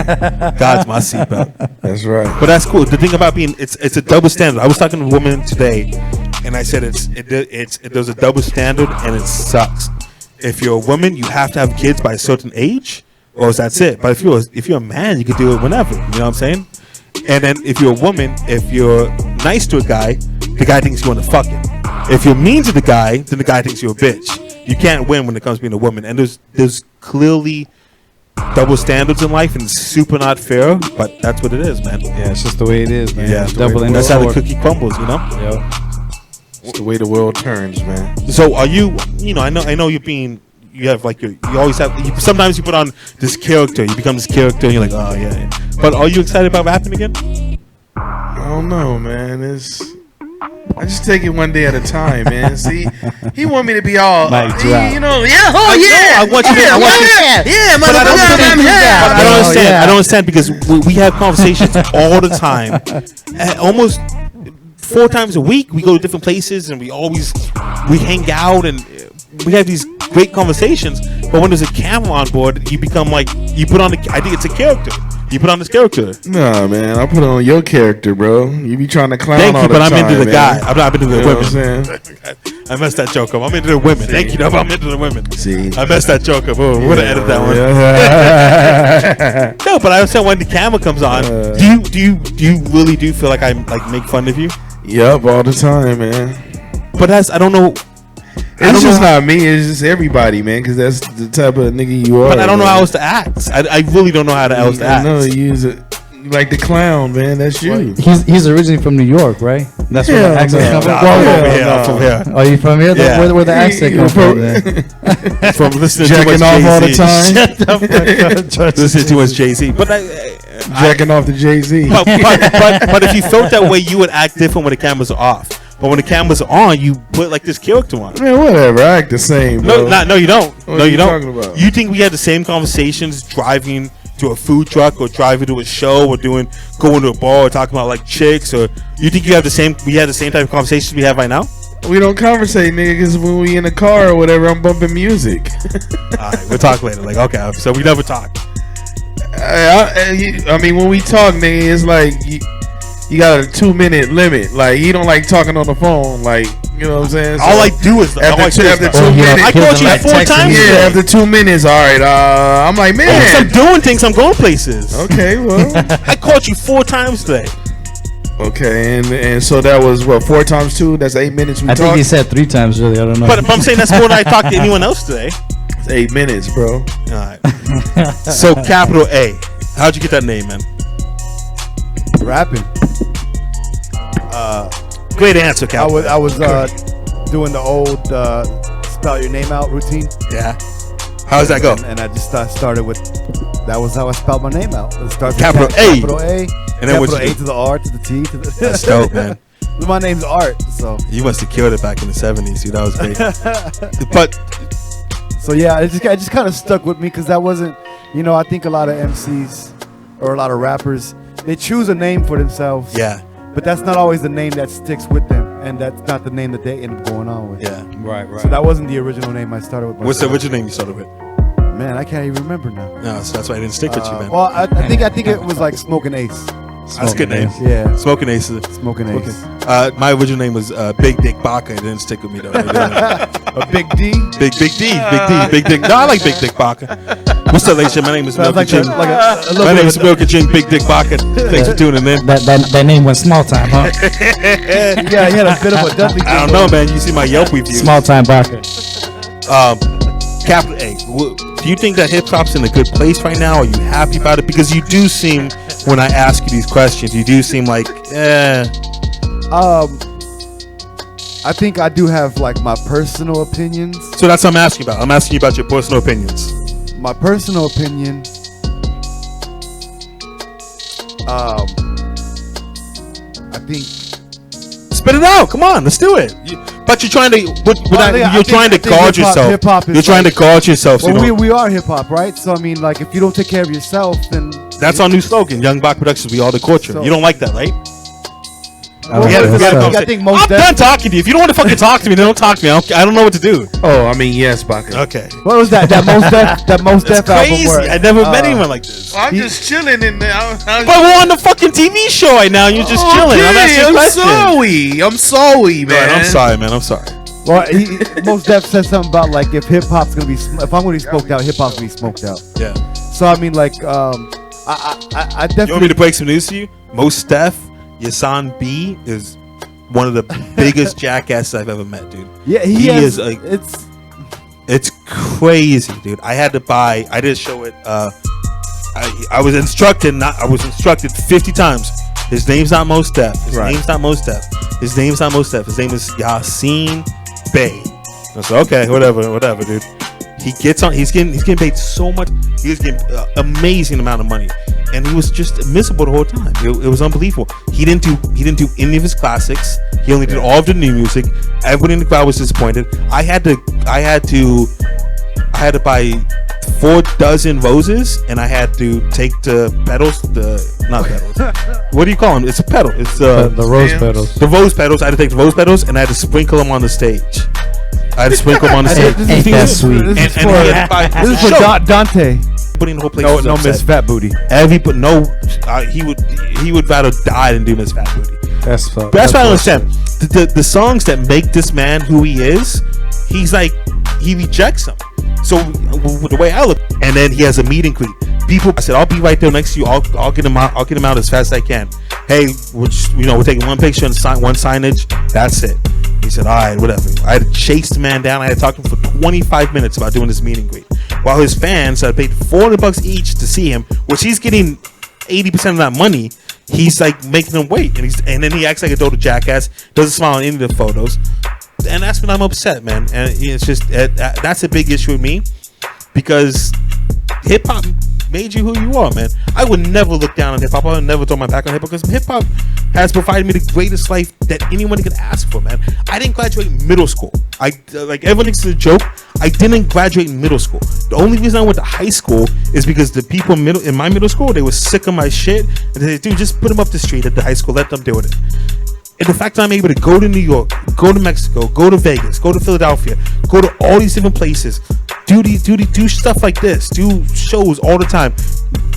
God's my seatbelt. That's right. But that's cool. The thing about it's a double standard. I was talking to a woman today, and I said there's a double standard, and it sucks. If you're a woman, you have to have kids by a certain age, or that's it. But if you're a man, you can do it whenever. You know what I'm saying? And then if you're a woman, if you're nice to a guy, the guy thinks you want to fuck him. If you're mean to the guy, then the guy thinks you're a bitch. You can't win when it comes to being a woman. And there's clearly double standards in life, and it's super not fair, but that's what it is, man. Yeah, it's just the way it is, man. Yeah, that's how the cookie crumbles, you know? Yep. It's the way the world turns, man. So are you I know you have like you always have, sometimes you put on this character, you become this character, and you're like, oh yeah. But are you excited about rapping again? I don't know, man. I just take it one day at a time, man. See, he want me to be all, I want you to. but I don't understand. I don't understand because we have conversations all the time, almost 4 times a week. We go to different places and we hang out and we have these great conversations. But when there's a camera on board, you become like I think it's a character. You put on this character. Nah, man. I put on your character, bro. You be trying to clown Thank all you, the but time, I'm into the man. guy. I'm not into the women. What I'm saying? I messed that joke up. I'm into the women. Thank you, but I'm into the women. See, I messed that joke up. Oh, we're gonna edit that one. Yeah. No, but I understand when the camera comes on. Do you really feel like I make fun of you? Yep, all the time, man. But I don't know. It's just not me. It's just everybody, man. Because that's the type of nigga you are. But I don't know man. how else to act. I really don't know how else to act. No, you use it like the clown, man. That's you. He's originally from New York, right? That's where the accent comes from. I'm from here. Are you from here? Yeah. Where the accent comes from? Then? From listening Jacking to off all the Jay-Z. time. Listening to us Jay-Z. But Jacking off the Jay-Z. but if you felt that way, you would act different when the cameras are off. But when the cameras are on, you put like this character on. Man, whatever. I act the same, bro. No, you don't. What No, are you you don't. talking about? You think we had the same conversations driving to a food truck or driving to a show or going to a bar or talking about like chicks, or you think we had the same type of conversations we have right now? We don't conversate, nigga, because when we in the car or whatever, I'm bumping music. All right, we'll talk later. Like, okay, so we never talk. I mean, when we talk, nigga, it's like you got a 2-minute limit. Like, you don't like talking on the phone. Like, you know what I'm saying? So All I do is after 2 minutes. I called you 4 times. Yeah, after 2 minutes. All right. I'm like, man. I'm doing things. I'm going places. Okay, well. I called you 4 times today. Okay, and so that was what, 4 times 2? That's 8 minutes. I think he said 3 times. Really, I don't know. But I'm saying that's more than I talked to anyone else today. It's 8 minutes, bro. All right. So capital A. How'd you get that name, man? Rapping. Great answer, capital. I was doing the old spell your name out routine. Yeah. How does that go? And I just started with, that was how I spelled my name out. It starts with Capital A. Capital A. And then capital A to the R to the T to the. That's dope, man. My name's Art, so. You must have killed it back in the 70s. Dude, that was great. But so yeah, it just kind of stuck with me because that wasn't, I think a lot of MCs or a lot of rappers, they choose a name for themselves. yeah, But that's not always the name that sticks with them, and that's not the name that they end up going on with. yeah. right. So that wasn't the original name I started with. What's the myself. original name you started with? Man, I can't even remember now. No, so that's why I didn't stick with you, man. Well, I think it was like Smoking Ace. That's a good name. Yeah, Smoking Aces. Smoking Ace. My original name was Big Dick Baca. It didn't stick with me though. A Big D. Big Dick. No, I like Big Dick Baca. What's up, ladies? My name is Sounds Milky like Ching. a little My bit name of is Milky Ching. Big Dick Baca. Thanks for tuning in. That name went small time, huh? Yeah, he had a bit of a Dudley. I don't know, man. You see my Yelp review. Small time Baca. Capital A. Do you think that hip hop's in a good place right now? Are you happy about it? Because you do seem, when I ask you these questions, you do seem like, I think I do have like my personal opinions. So that's what I'm asking about. I'm asking you about your personal opinions. My personal opinion. I think. Spit it out. Come on, let's do it. But you're trying to. You're trying to guard yourself. Hip-hop is you're trying to guard yourself. So well, we are hip hop, right? So I mean, like, if you don't take care of yourself, then that's our new slogan. Young Baca Productions. We are the culture. So, you don't like that, right? I think most. I'm done talking to you. If you don't want to fucking talk to me, then don't talk to me. I don't know what to do. Oh, I mean, yes, Baca. Okay. What was that? That most def crazy. album. I never met anyone like this. I'm just chilling in there. But we're on the fucking TV show right now. And you're just chilling. I'm sorry, man. I'm sorry, man. I'm sorry. Well, most def said something about like if hip hop's gonna be, if I'm gonna be smoked out, hip hop's gonna be smoked out. Yeah. So I mean, like, I definitely. You want me to break some news to you? Most Def, Yasan B is one of the biggest jackasses I've ever met, dude. Yeah, he is. Like, it's crazy, dude. I had to buy. I didn't show it. I was instructed. I was instructed 50 times. His name's not Most Def. His name's not Most Def. His name's not Most Def. His name is Yasin Bey. I said, okay, whatever, dude. He gets on. He's getting paid so much. He was getting amazing amount of money, and he was just miserable the whole time. It was unbelievable. He didn't do any of his classics. He only did all of the new music. Everybody in the crowd was disappointed. I had to buy 4 dozen roses, and I had to take the petals. Not petals. What do you call them? It's a petal. It's the rose petals. The rose petals. I had to take the rose petals, and I had to sprinkle them on the stage. I had to sprinkle them on the stage. Ain't that sweet? This is for Dante. Putting the whole place. No Miss Fat Booty. He would rather die than do Miss Fat Booty. That's what I understand. The songs that make this man who he is, he's like, he rejects them. So the way I look, and then he has a meet and greet. People, I said, I'll be right there next to you. I'll get him out. I'll get him out as fast as I can. Hey, we're taking one picture and one signage. That's it. He said, all right, whatever. I had to chase the man down. I had to talk to him for 25 minutes about doing this meet and greet. While his fans had paid $400 each to see him, which he's getting 80% of that money. He's like making them wait, and then he acts like a total jackass. Doesn't smile on any of the photos, and that's when I'm upset, man. And it's just that's a big issue with me, because hip hop made you who you are, man. I would never look down on hip hop. I would never throw my back on hip hop, because hip hop has provided me the greatest life that anyone could ask for, man. I didn't graduate middle school. Like everyone thinks it's a joke. I didn't graduate middle school. The only reason I went to high school is because the people in my middle school, they were sick of my shit, and they said, dude, just put them up the street at the high school, let them deal with it. And the fact that I'm able to go to New York, go to Mexico, go to Vegas, go to Philadelphia, go to all these different places, do stuff like this, do shows all the time,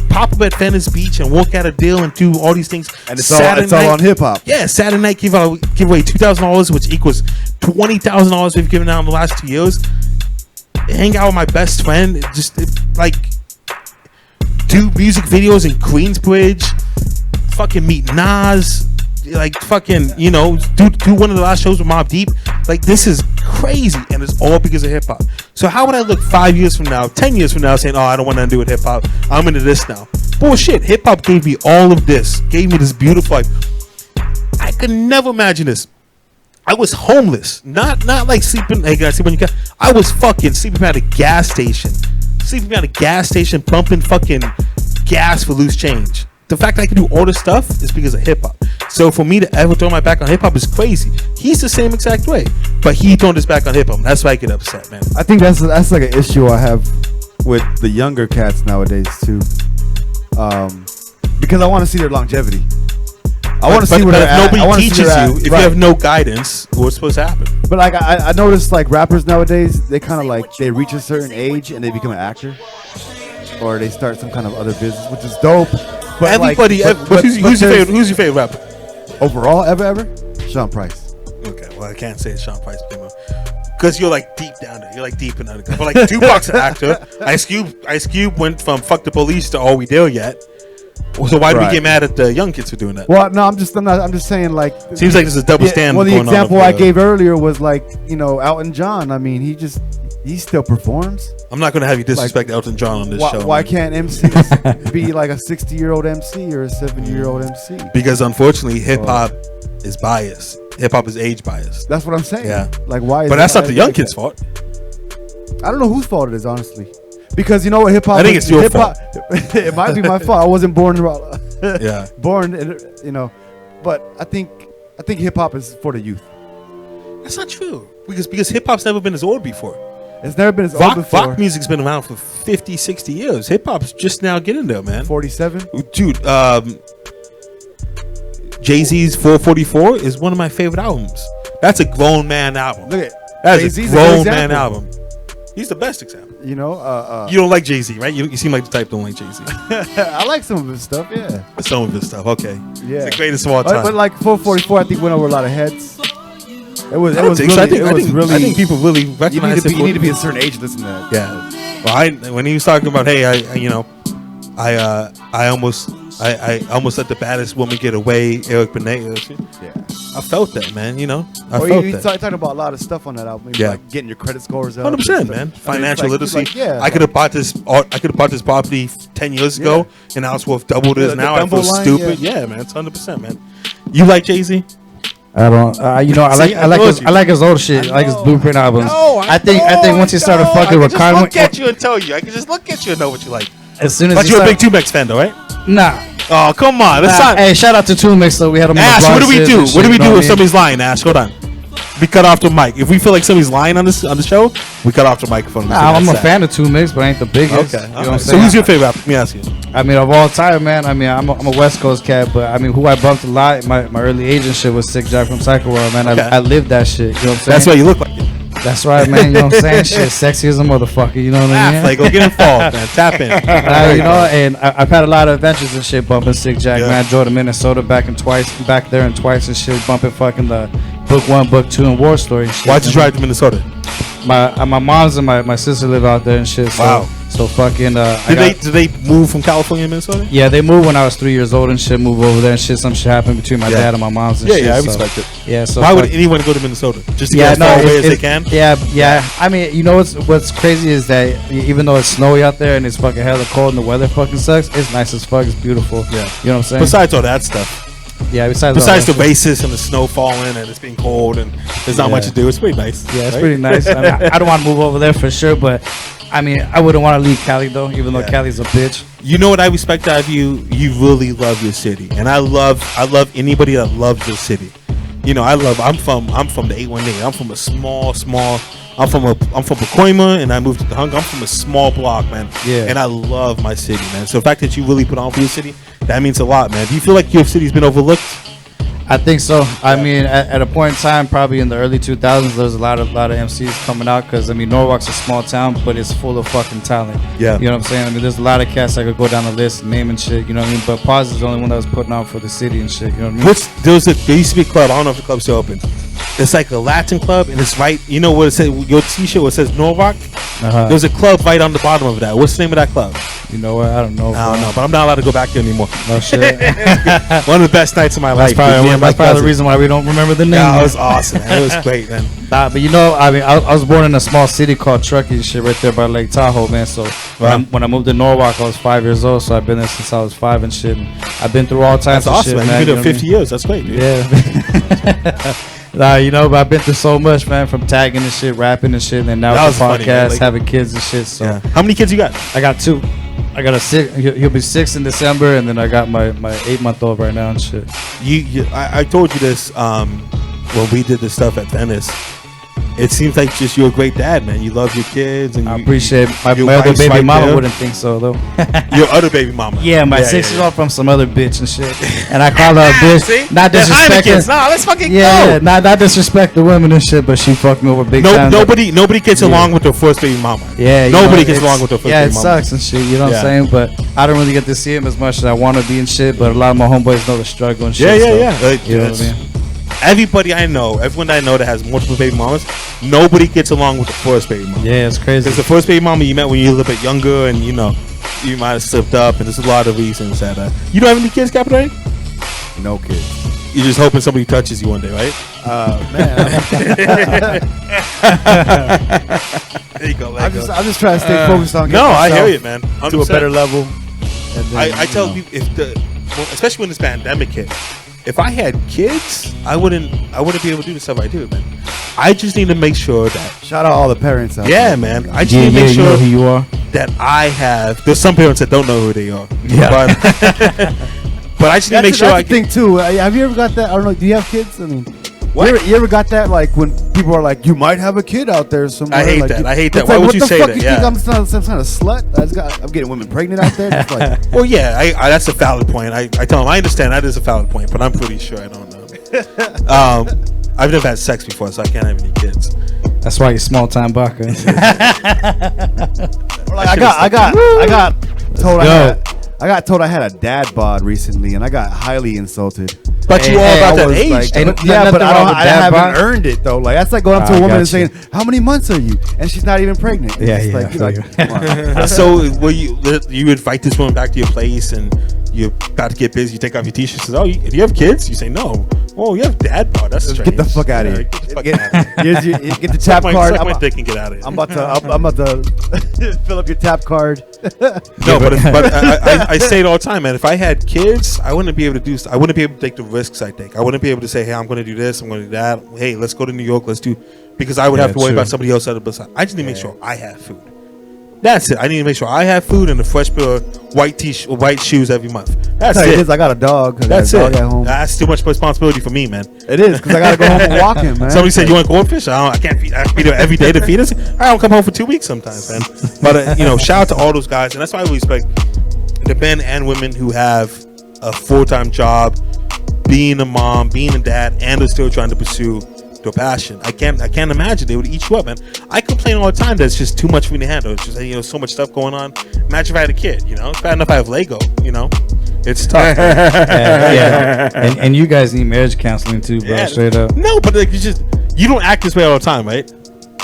pop up at Venice Beach and walk out a deal and do all these things. And it's all on hip hop. Yeah, Saturday night give away $2,000, which equals $20,000 we've given out in the last 2 years. Hang out with my best friend, just like do music videos in Queensbridge, fucking meet Nas, like fucking, do one of the last shows with Mobb Deep. Like, this is crazy, and it's all because of hip hop. So how would I look 5 years from now, 10 years from now, saying, oh, I don't want nothing to do with hip hop, I'm into this now? Bullshit. Hip hop gave me all of this, gave me this beautiful life. I could never imagine this. I was homeless, not like sleeping. Hey, can I sleep on your couch? I was fucking sleeping at a gas station, pumping fucking gas for loose change. The fact that I can do all this stuff is because of hip hop. So for me to ever throw my back on hip hop is crazy. He's the same exact way, but he throwing his back on hip hop. That's why I get upset, man. I think that's like an issue I have with the younger cats nowadays too, because I want to see their longevity. I want to see where they're at. Nobody teaches you. If you have no guidance, what's supposed to happen? But like I noticed, like rappers nowadays, they kind of like they reach a certain age and they become an actor, or they start some kind of other business, which is dope. But everybody, who's your favorite rapper? Overall, ever? Sean Price. Okay, well I can't say it's Sean Price anymore, because you're like deep down there. You're like deep in there. But like Tupac's an actor. Ice Cube went from fuck the police to all we deal yet. So why do we get mad at the young kids for doing that? Well, no, I'm just saying, like, seems like there's a double standard. Well, the example I gave earlier was like, Elton John. I mean, he still performs. I'm not going to have you disrespect Elton John on this show. Why can't MCs be like a 60-year-old MC or a 70-year-old MC? Because unfortunately, hip hop is biased. Hip hop is age biased. That's what I'm saying. Yeah. Like, why? But that's not the young kids' fault. I don't know whose fault it is, honestly. Because you know what, hip hop. I think it's your fault. It might be my fault. I wasn't born. Yeah. Born, but I think I think hip hop is for the youth. That's not true. Because hip hop's never been as old before. It's never been as old before. Rock music's been around for 50, 60 years. Hip hop's just now getting there, man. 47. Dude, Jay-Z's 444 is one of my favorite albums. That's a grown man album. Look at That's Jay-Z's a grown good man example. album. He's the best example. You know, You don't like Jay-Z, right? You seem like the type that don't like Jay-Z. I like some of his stuff. Yeah, Some of his stuff, okay. yeah. It's the greatest of all time. But like 444, I think went over a lot of heads. It was. I It don't was think really. so. It was really. I think people really you recognize need, to be, it. you need to be a certain age to listen to that. Yeah. Well, when he was talking about, hey, I almost let the baddest woman get away, Eric Benet. Yeah. I felt that, man. You know, I Or felt he that. talking about a lot of stuff on that album. Yeah. Like getting your credit scores up. 100%, and man. stuff. Financial Like, literacy. like, yeah. I could have bought this. I could have bought this property 10 years ago, and now it's worth double this. The Now I Dumbo feel line, stupid. Yeah, man. It's 100%, man. You like Jay-Z? I don't. You know, See, I like his old shit. I like his Blueprint albums. I think once he started fucking with Carmen, look at you and tell you. I can just look at you and know what you like. as soon as But he you're a started, big 2Mex fan, though, right? nah. Oh, come on. Let's not. Hey, shout out to 2Mix though. We had him on Ash, the what do we blog do? shit, What do we you know do if I mean? somebody's lying, Ash? Hold on. We cut off the mic. If we feel like somebody's lying on the show, we cut off the microphone. Nah, I'm a fan of 2Mix, but I ain't the biggest. Okay. You know All what I'm right. So saying? who's your favorite rapper? Let me ask you. I mean, of all time, man. I mean, I'm a West Coast cat, but I mean, who I bumped a lot in my early age and shit was Sick Jack from Psycho World, man. Okay. I lived that shit. You know what I'm saying? That's why you look like it. That's right, man. You know what I'm saying? Shit, sexy as a motherfucker. You know what I mean? Like, go get involved, man. Tap in. You know, and I've had a lot of adventures and shit bumping Sick Jack, Yeah. man. I drove to Minnesota back there and twice and shit, bumping fucking the Book 1, Book 2, and War Story and shit. Why'd you drive to Minnesota? My mom's and my sister live out there and shit. So, Wow. So fucking. Did they move from California to Minnesota? Yeah, they moved when I was 3 years old and shit. Moved over there and shit. Some shit happened between my Yeah. dad and my mom's and Yeah, shit. yeah, I so, respect it. Yeah, so Why would fuck- anyone go to Minnesota? Just to Yeah, get as far no, away as they can? Yeah. I mean, you know what's crazy is that even though it's snowy out there and it's fucking hella cold and the weather fucking sucks, it's nice as fuck. It's beautiful. Yeah. You know what I'm saying? Besides all that stuff. Yeah. Besides Besides all the that races and the snow falling and it's being cold and there's not Yeah. much to do, it's pretty nice. shit. Yeah, it's right? pretty nice. I mean, I don't want to move over there for sure, but I mean, I wouldn't want to leave Cali though, even though Yeah. Cali's a bitch. You know what I respect out of you? You really love your city, and I love anybody that loves your city. You know, I'm from the 818. I'm from a small. I'm from Pacoima, and I moved to the Hung. I'm from a small block, man. Yeah. And I love my city, man. So the fact that you really put on for your city, that means a lot, man. Do you feel like your city's been overlooked? I think so. I mean, at a point in time, probably in the early 2000s, there was a lot of MCs coming out because I mean, Norwalk's a small town, but it's full of fucking talent. Yeah. You know what I'm saying? I mean, there's a lot of cats I could go down the list, name and shit. You know what I mean? But Paz is the only one that was putting on for the city and shit. You know what I mean? There used to be a club. I don't know if the club's still open. It's like a Latin club, and it's right. You know what it says? Your T-shirt where it says Norwalk. Uh-huh. There's a club right on the bottom of that. What's the name of that club? You know what? I don't know. I don't know, but I'm not allowed to go back there anymore. No shit. One of the best nights of my life. That's with me and my probably the cousin. reason why we don't remember the name. Yeah, it was awesome. Man. It was great, man. Nah, but you know, I mean, I was born in a small city called Truckee and shit right there by Lake Tahoe, man. So when I moved to Norwalk, I was 5 years old. So I've been there since I was 5 and shit. And I've been through all types That's of awesome, shit, man. man. You've You been know there what I 50 mean? years. That's great, dude. Yeah. Nah, you know, but I've been through so much, man, from tagging and shit, rapping and shit, and now That with the was funny, podcast, man. Like- having kids and shit. So Yeah. How many kids you got? I got 2. I got a 6. He'll be 6 in December, and then I got my 8-month-old right now and shit. I told you this when we did the stuff at Venice. It seems like just you're a great dad, man. You love your kids, and I you, appreciate my your other wife's baby right mama there. wouldn't think so though. Your other baby mama. Yeah, my 6-year-old from some other bitch and shit, and I call her a bitch. See? Not They're disrespecting. Heinekens. Nah, let's fucking Yeah, go. not disrespect the women and shit, but she fucked me over big time. Nobody gets Yeah. along with their first baby mama. Yeah, you Nobody know, gets it's- along with their first Yeah, baby it mama. sucks and shit. You know what Yeah. I'm saying? But I don't really get to see him as much as I want to be and shit. But a lot of my homeboys know the struggle and shit. Yeah, so, yeah. Like, You know what I that's- mean? Everybody I know, everyone I know that has multiple baby mamas, nobody gets along with the first baby mama. Yeah, it's crazy. Because the first baby mama you met when you were a little bit younger, and you know, you might have slipped up, and there's a lot of reasons that. You don't have any kids, Captain? No kids. You're just hoping somebody touches you one day, right? Man, There you go. I'm just trying to stay focused on getting No, I hear myself you, man. to a 100%. better level. And then, I tell you know. people especially when this pandemic hit, if I had kids, I wouldn't be able to do the stuff I do, man. I just need to make sure that. Shout out all the parents out Yeah, there. man. I just Yeah, need to make you know sure who you are. that I have. There's some parents that don't know who they are. Yeah. But But I just need to make sure That's the thing too. Have you ever got that? I don't know. Do you have kids? I mean, What? You ever got that? Like when people are like, "You might have a kid out there somewhere." I hate like, that. I hate that. it's Why like, would what you the say fuck that? You Yeah. think I'm kind of slut? I'm getting women pregnant out there. It's like, Well, yeah, I that's a valid point. I tell them I understand that is a valid point, but I'm pretty sure I don't know. I've never had sex before, so I can't have any kids. That's why you're small time Baca. or like I got told I got told I had a dad bod recently, and I got highly insulted. But you all about I that was age. like, though. yeah, but I dad haven't bod. earned it though. Like that's like going up to I a woman and gotcha. saying, "How many months are you?" And she's not even pregnant. It's Yeah, just yeah, like, I you're feel like, come on. So will you invite this woman back to your place and you're about to get busy, you take off your t-shirt, says, "Oh, do you have kids?" You say, "No." "Oh, you have dad bod. That's strange." Get the fuck out of here. Get the fuck out of here. Get the tap card. Suck my dick and get out of here. I'm about to fill up your tap card. No, but I say it all the time, man. If I had kids, I wouldn't be able to do. I wouldn't be able to take the risks I take. I wouldn't be able to say, "Hey, I'm going to do this. I'm going to do that. Hey, let's go to New York. Let's do," because I would have to worry true. about somebody else at the beside. I just need to make sure I have food. That's it. I need to make sure I have food and a fresh pair of white shoes every month. That's It it. is. I got a dog. I got That's a dog it. at home. That's too much responsibility for me, man. It is because I gotta go home and walk him, man. Somebody said, "You want goldfish?" I can't feed. I have to be there every day to feed us. I don't come home for 2 weeks sometimes, man. But shout out to all those guys, and that's why I respect the men and women who have a full-time job, being a mom, being a dad, and they're still trying to pursue their passion. I can't imagine they would eat you up, man. I complain all the time that it's just too much for me to handle. It's just so much stuff going on. Imagine if I had a kid, it's bad enough I have Leggo, It's tough. yeah. And you guys need marriage counseling too, bro. Yeah. Straight up. No, but you don't act this way all the time, right?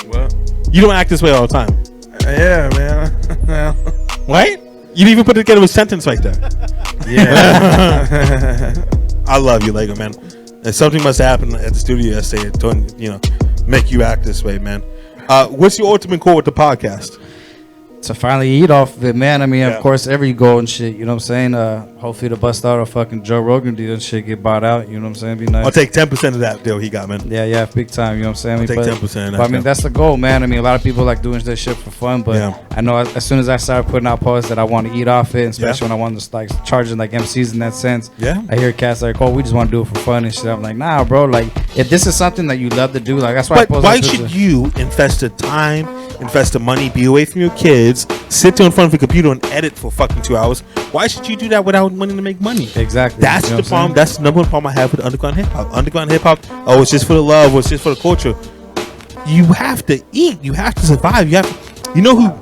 Well, You don't act this way all the time, yeah, man. Well, right? You didn't even put together a sentence right there. yeah. I love you, Leggo, man. And something must happen at the studio yesterday to make you act this way, man. What's your ultimate goal with the podcast? To finally eat off of it, man. I mean, Yeah. of course, every goal and shit, you know what I'm saying? Hopefully the bust out a fucking Joe Rogan deal and shit get bought out, you know what I'm saying? Be nice. I'll take 10% of that deal he got, man. Yeah, big time, you know what I'm saying? I'll take But- 10% of that. But I mean, that's the goal, man. I mean, a lot of people like doing this shit for fun, but Yeah. I know as soon as I started putting out posts that I want to eat off it, especially when I want to start charging like MCs in that sense. Yeah. I hear cats like, "Oh, we just want to do it for fun and shit." I'm like, "Nah, bro. Like, if this is something that you love to do, like that's why." I But post why on should Twitter. you invest the time, invest the money, be away from your kids, sit there in front of a computer and edit for fucking 2 hours? Why should you do that without wanting to make money? Exactly. That's You know the what I'm problem. saying? That's the number one problem I have with underground hip hop. Underground hip hop, oh, it's just for the love, or it's just for the culture. You have to eat. You have to survive. You have to, who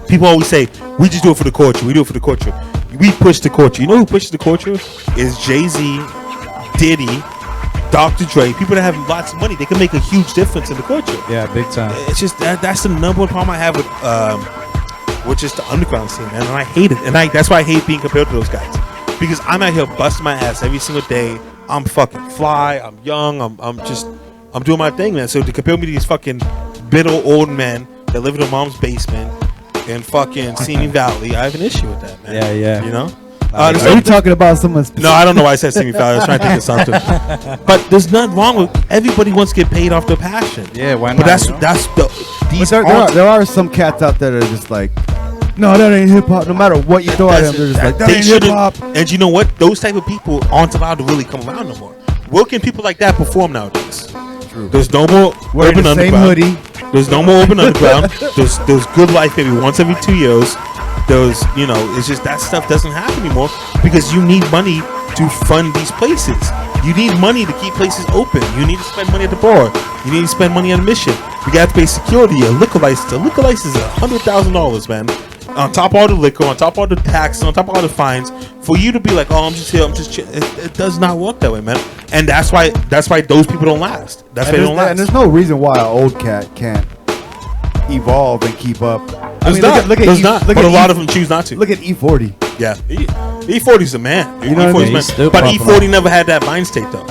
people always say, we just do it for the culture. We do it for the culture. We push the culture. You know who pushes the culture? Is Jay-Z, Diddy, Dr. Dre. People that have lots of money. They can make a huge difference in the culture. Yeah, big time. It's just that's the number one problem I have with just the underground scene, man. And I hate it. And that's why I hate being compared to those guys. Because I'm out here busting my ass every single day. I'm fucking fly. I'm young. I'm doing my thing, man. So to compare me to these fucking bitter old men that live in their mom's basement in fucking Simi Valley, I have an issue with that, man. Yeah, yeah. You know? Are you talking about someone specific? No, I don't know why I said Simi Valley. I was trying to think of something. But there's nothing wrong with everybody wants to get paid off their passion. Yeah, why not? But that's you know? that's the these But there are some cats out there that are just like, no, that ain't hip hop. No matter what you throw at them, they're just like, that they ain't hip shouldn't. hop. And you know what? Those type of people aren't allowed to really come around no more. Where can people like that perform nowadays? True. There's no more Wearing urban the same underground. hoodie. There's no more urban underground. There's good life maybe once every 2 years. There's it's just that stuff doesn't happen anymore because you need money to fund these places. You need money to keep places open. You need to spend money at the bar. You need to spend money on admission. You got to pay security, a liquor license. A liquor license is $100,000, man. On top of all the liquor, on top of all the taxes, on top of all the fines, for you to be like, oh, I'm just here, I'm just chill. It does not work that way, man. And that's why those people don't last. That's why they don't last. And there's no reason why an old cat can't evolve and keep up. There's not. But a lot of them choose not to. Look at E40. Yeah, E40's a man. You know what I mean? E40's a man. He's still But popping E40 never had that mind state though.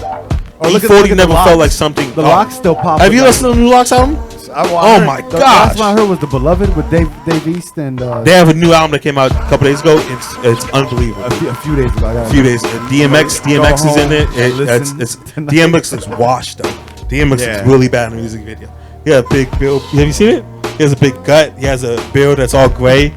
Or look at E40 never the felt Locks. like something. The Locks still pop. Have you listened to the new Locks album? Oh my The gosh. last one I heard was The Beloved with Dave East and They have a new album that came out a couple days ago. It's unbelievable. a few days ago. A few days. DMX is in it. It's DMX is washed though. DMX Yeah. is really bad in the music video. He has a big build. Have you seen it? He has a big gut. He has a beard that's all gray.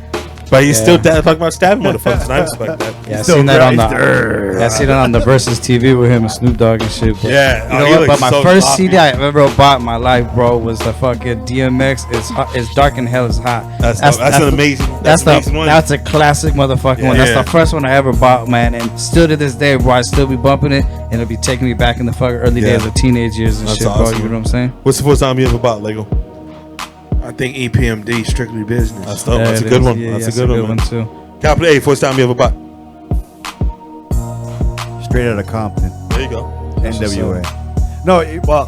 But he's still talking about stabbing motherfuckers, and I respect that. Yeah, I seen that on the Versus TV with him and Snoop Dogg and shit. But Yeah, you know what? But my first CD I ever bought in my life, bro, was the fucking DMX. It's Dark and Hell is Hot. That's an amazing. That's an amazing one. That's a classic motherfucking one. That's the first one I ever bought, man. And still to this day, bro, I still be bumping it, and it'll be taking me back in the fucking early days of teenage years and That's shit, awesome. bro. You know what I'm saying? What's the first time you ever bought Leggo? I think EPMD, Strictly Business. That's dope. That's a good one. That's a good one, man. too. Capital A, first time you ever bought. Straight out of Compton. There you go. NWA. No, well,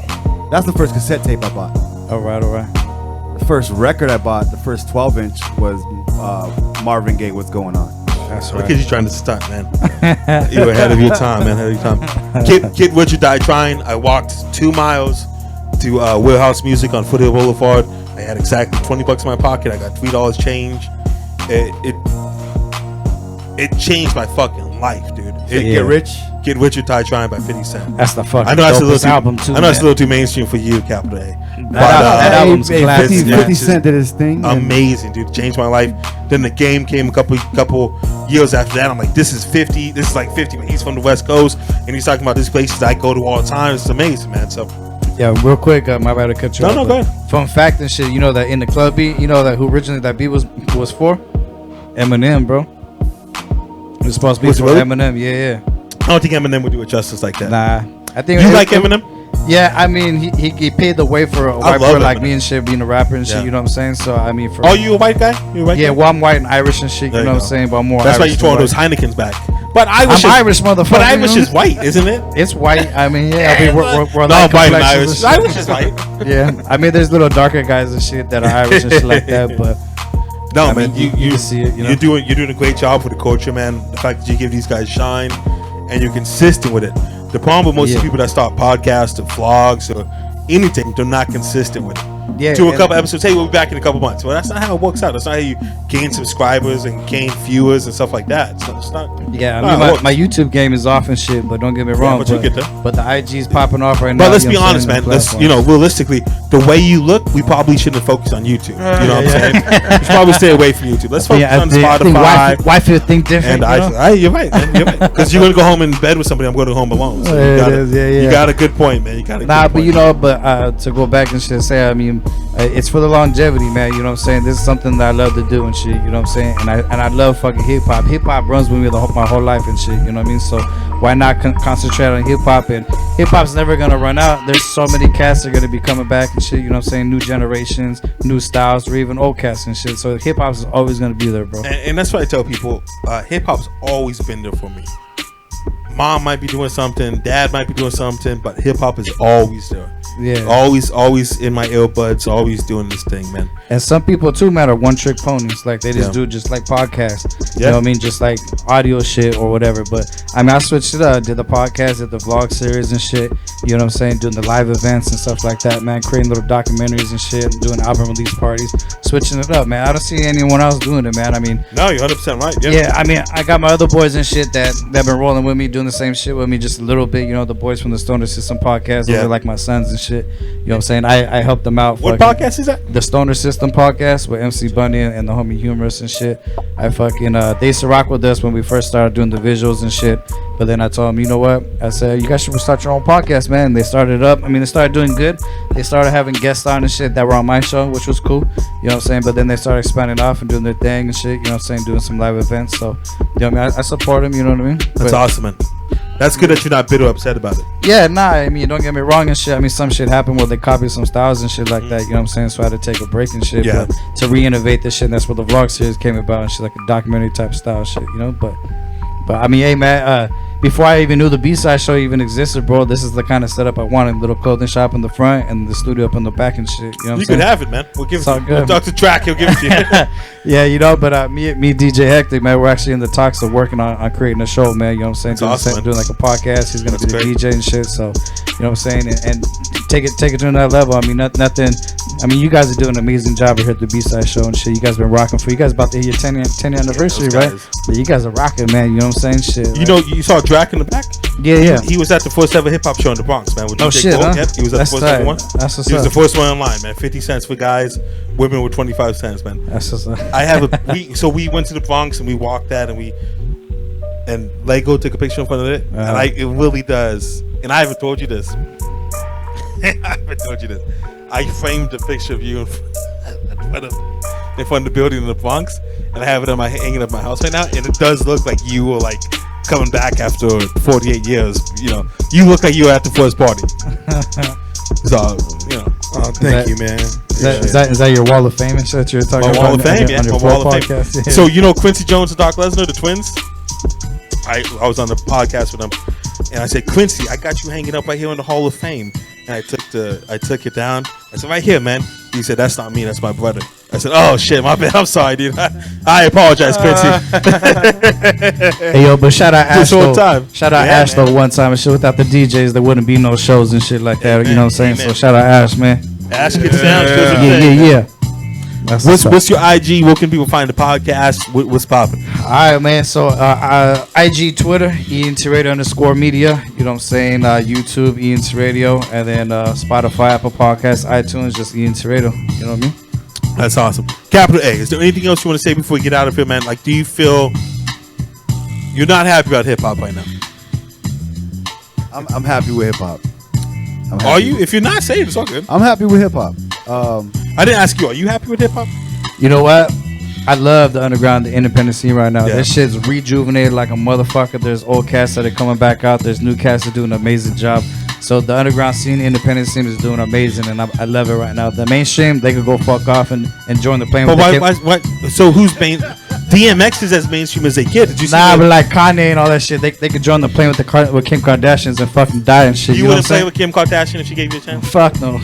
that's the first cassette tape I bought. All right. The first record I bought, the first 12-inch, was Marvin Gaye, What's Going On. That's Look right. at you trying to stunt, man. You were ahead of your time, man. Ahead of your time. Kid Richard died trying. I walked 2 miles to Warehouse Music on Foothill Boulevard. I had exactly $20 in my pocket. I got $3 change. It changed my fucking life, dude. Get Rich? Kid Richard died trying by 50 Cent. That's the fucking I know that's a dopest little album too. I know it's a man. little too mainstream for you, Capital A. That album's classic. 50 Cent did his thing. and Amazing, dude. Changed my life. Then the game came a couple years after that. I'm like, this is 50. This is like 50, but he's from the West Coast, and he's talking about these places I go to all the time. It's amazing, man. So Yeah, real quick, my bad to cut you off. No, go ahead. Fun fact and shit, you know that in the club beat, you know that who originally that beat was for? Eminem, bro. It was supposed to be Was it for really? Eminem, yeah. I don't think Eminem would do it justice like that. Nah, I think You it- like it- Eminem? Yeah, I mean he paid the way for a white love boy like Eminem. me and shit, being a rapper and shit. Yeah. You know what I'm saying? So I mean, for Oh, you a white guy? You a white yeah, guy? well I'm white and Irish and shit. There You know you what I'm go. saying? But I'm more. That's why Irish you than throwing those white. Heinekens back. But Irish I'm is, Irish, motherfucker. But you Irish know? is white, isn't it? It's white. I mean, yeah. I mean, we're No, like white and complexions Irish. and shit. Irish is white. Yeah, I mean, there's little darker guys and shit that are Irish and shit like that, but No, I man, mean, you can see it, you know? you're doing a great job for the culture, man. The fact that you give these guys shine and you're consistent with it. The problem with most of the people that start podcasts or vlogs or anything, they're not consistent with it. yeah, To a and- couple episodes, hey, we'll be back in a couple months. Well, that's not how it works out. That's not how you gain subscribers and gain viewers and stuff like that. It's not. Yeah, I No, mean, it my, works. my YouTube game is off and shit, but don't get me wrong. but you get there. But the IG's popping off right now. But let's you be know what I'm honest, saying, man. on the Let's, platform. realistically, the way you look, we probably shouldn't focus on YouTube. You know what I'm saying? We should probably stay away from YouTube. Let's focus on I think Spotify. wife would think different. And you know? you're right, man. You're right. Because you're gonna go home in bed with somebody. I'm going to home alone. So Yeah, you, it got is, yeah. you got a good point, man. You got a Nah, good but point. you know, to go back and shit, say, I mean, it's for the longevity, man. You know what I'm saying? This is something that I love to do and shit. You know what I'm saying? And I love fucking hip hop. Hip hop runs with me my whole life and shit. You know what I mean? So why not concentrate on hip hop? And hip hop's never gonna run out. There's so many cats that are gonna be coming back and shit. You know what I'm saying? New generations, new styles, or even old cats and shit. So hip hop's always gonna be there, bro. And that's what I tell people. Hip hop's always been there for me. Mom might be doing something, dad might be doing something, but hip hop is always there. Yeah. Always in my earbuds, always doing this thing, man. And some people too, man, are one trick ponies. Like they just Yeah. do just like podcasts. You Yeah. know what I mean? Just like audio shit or whatever. But I mean, I switched it up. Did the podcast, did the vlog series and shit. You know what I'm saying? Doing the live events and stuff like that, man. Creating little documentaries and shit. Doing album release parties. Switching it up, man. I don't see anyone else doing it, man. I mean, No, you're 100% right. yeah, I mean, I got my other boys and shit that been rolling with me, doing the same shit with me just a little bit. You know, the boys from the Stoner System podcast. Those Yeah. are like my sons and shit. You know what I'm saying? I helped them out. What fucking- podcast is that? the Stoner System podcast with MC Bunny and the homie Humorous and shit. I fucking they used to rock with us when we first started doing the visuals and shit. But then I told them, you know what? I said, you guys should start your own podcast, man. And they started up. I mean, they started doing good. They started having guests on and shit that were on my show, which was cool. You know what I'm saying? But then they started expanding off and doing their thing and shit. You know what I'm saying? Doing some live events. So, you know what I mean? I support them. You know what I mean? That's But- awesome, man. That's good that you're not bitter or upset about it. Yeah, nah, I mean, don't get me wrong and shit. I mean, some shit happened where they copied some styles and shit like that, you know what I'm saying? So I had to take a break and shit. Yeah. But to re-innovate this shit, and that's where the vlog series came about and shit, like a documentary type style shit, you know? But I mean, hey, man, before I even knew the B-Side show even existed, bro, this is the kind of setup I wanted. Little clothing shop in the front and the studio up in the back and shit, you know what I'm You saying? can have it, man. We'll give It's it all to you. good. We'll talk to Drakk. He'll give it to you. Yeah, you know, but me, DJ Hectic, man, we're actually in the talks of working on creating a show, man. You know what I'm saying? That's awesome, man. Doing like a podcast. He's gonna That's be the great. DJ and shit. So, you know what I'm saying? And take it to another level. I mean, nothing I mean, you guys are doing an amazing job here at the B-Side Show and shit. You guys been rocking for. You guys about to hit your 10 anniversary, those right? guys. But you guys are rocking, man. You know what I'm saying? Shit. You know, you saw Drakk in the back? Yeah. He was at the first ever hip hop show in the Bronx, man. With Oh, DJ shit, Gold. huh? Yep, he was at That's the first tight. ever one. That's what's He was up. the first one online, man. 50 cents for guys, women with 25 cents, man. That's what's up. I have so we went to the Bronx and we walked that and Leggo took a picture in front of it, and it really does. And I haven't told you this. I framed a picture of you in front of the building in the Bronx, and I have it hanging up in my house right now. And it does look like you were like coming back after 48 years. You know, you look like you were at the first party. So, you know. Oh, thank you, man. Is that your wall of fame and shit you're talking My about? wall of fame, on your my wall of fame. podcast? Yeah. So you know Quincy Jones and Doc Lesnar, the twins. I was on the podcast with them, and I said, Quincy, I got you hanging up right here in the Hall of Fame. And I took it down. I said, right here, man. He said, that's not me, that's my brother. I said, oh shit, my bad. I'm sorry, dude. I apologize, Quincy. Hey yo, but shout out Ash This whole though. time. Shout out Yeah, Ash man. though. One time and shit, without the DJs, there wouldn't be no shows and shit like that. You know what I'm saying? Amen. So shout out Ash, man. Ash gets down. She does her thing. Yeah. That's What's your IG? Where can people find the podcast? What's popping? All right, man. So IG, Twitter, Ent Radio _media. You know what I'm saying? YouTube, Ent Radio, and then Spotify, Apple Podcasts, iTunes, just Ent Radio. You know what I mean? That's awesome. Capital A. Is there anything else you want to say before we get out of here, man? Like, do you feel you're not happy about hip hop right now? I'm happy with hip hop. Are you? If you're not, say it. It's all good. I'm happy with hip hop. I didn't ask you. Are you happy with hip hop? You know what? I love the underground, the independent scene right now. Yeah. This shit's rejuvenated like a motherfucker. There's old cats that are coming back out. There's new cats that are doing an amazing job. So the underground scene, the independent scene is doing amazing, and I love it right now. The mainstream, they could go fuck off and join the plane. But with why? So who's main? DMX is as mainstream as they get. Did you see? Nah, that? but like Kanye and all that shit, they could join the plane with with Kim Kardashians and fucking die and shit. You know what I'm wouldn't play saying? with Kim Kardashian if she gave you a chance? Fuck no.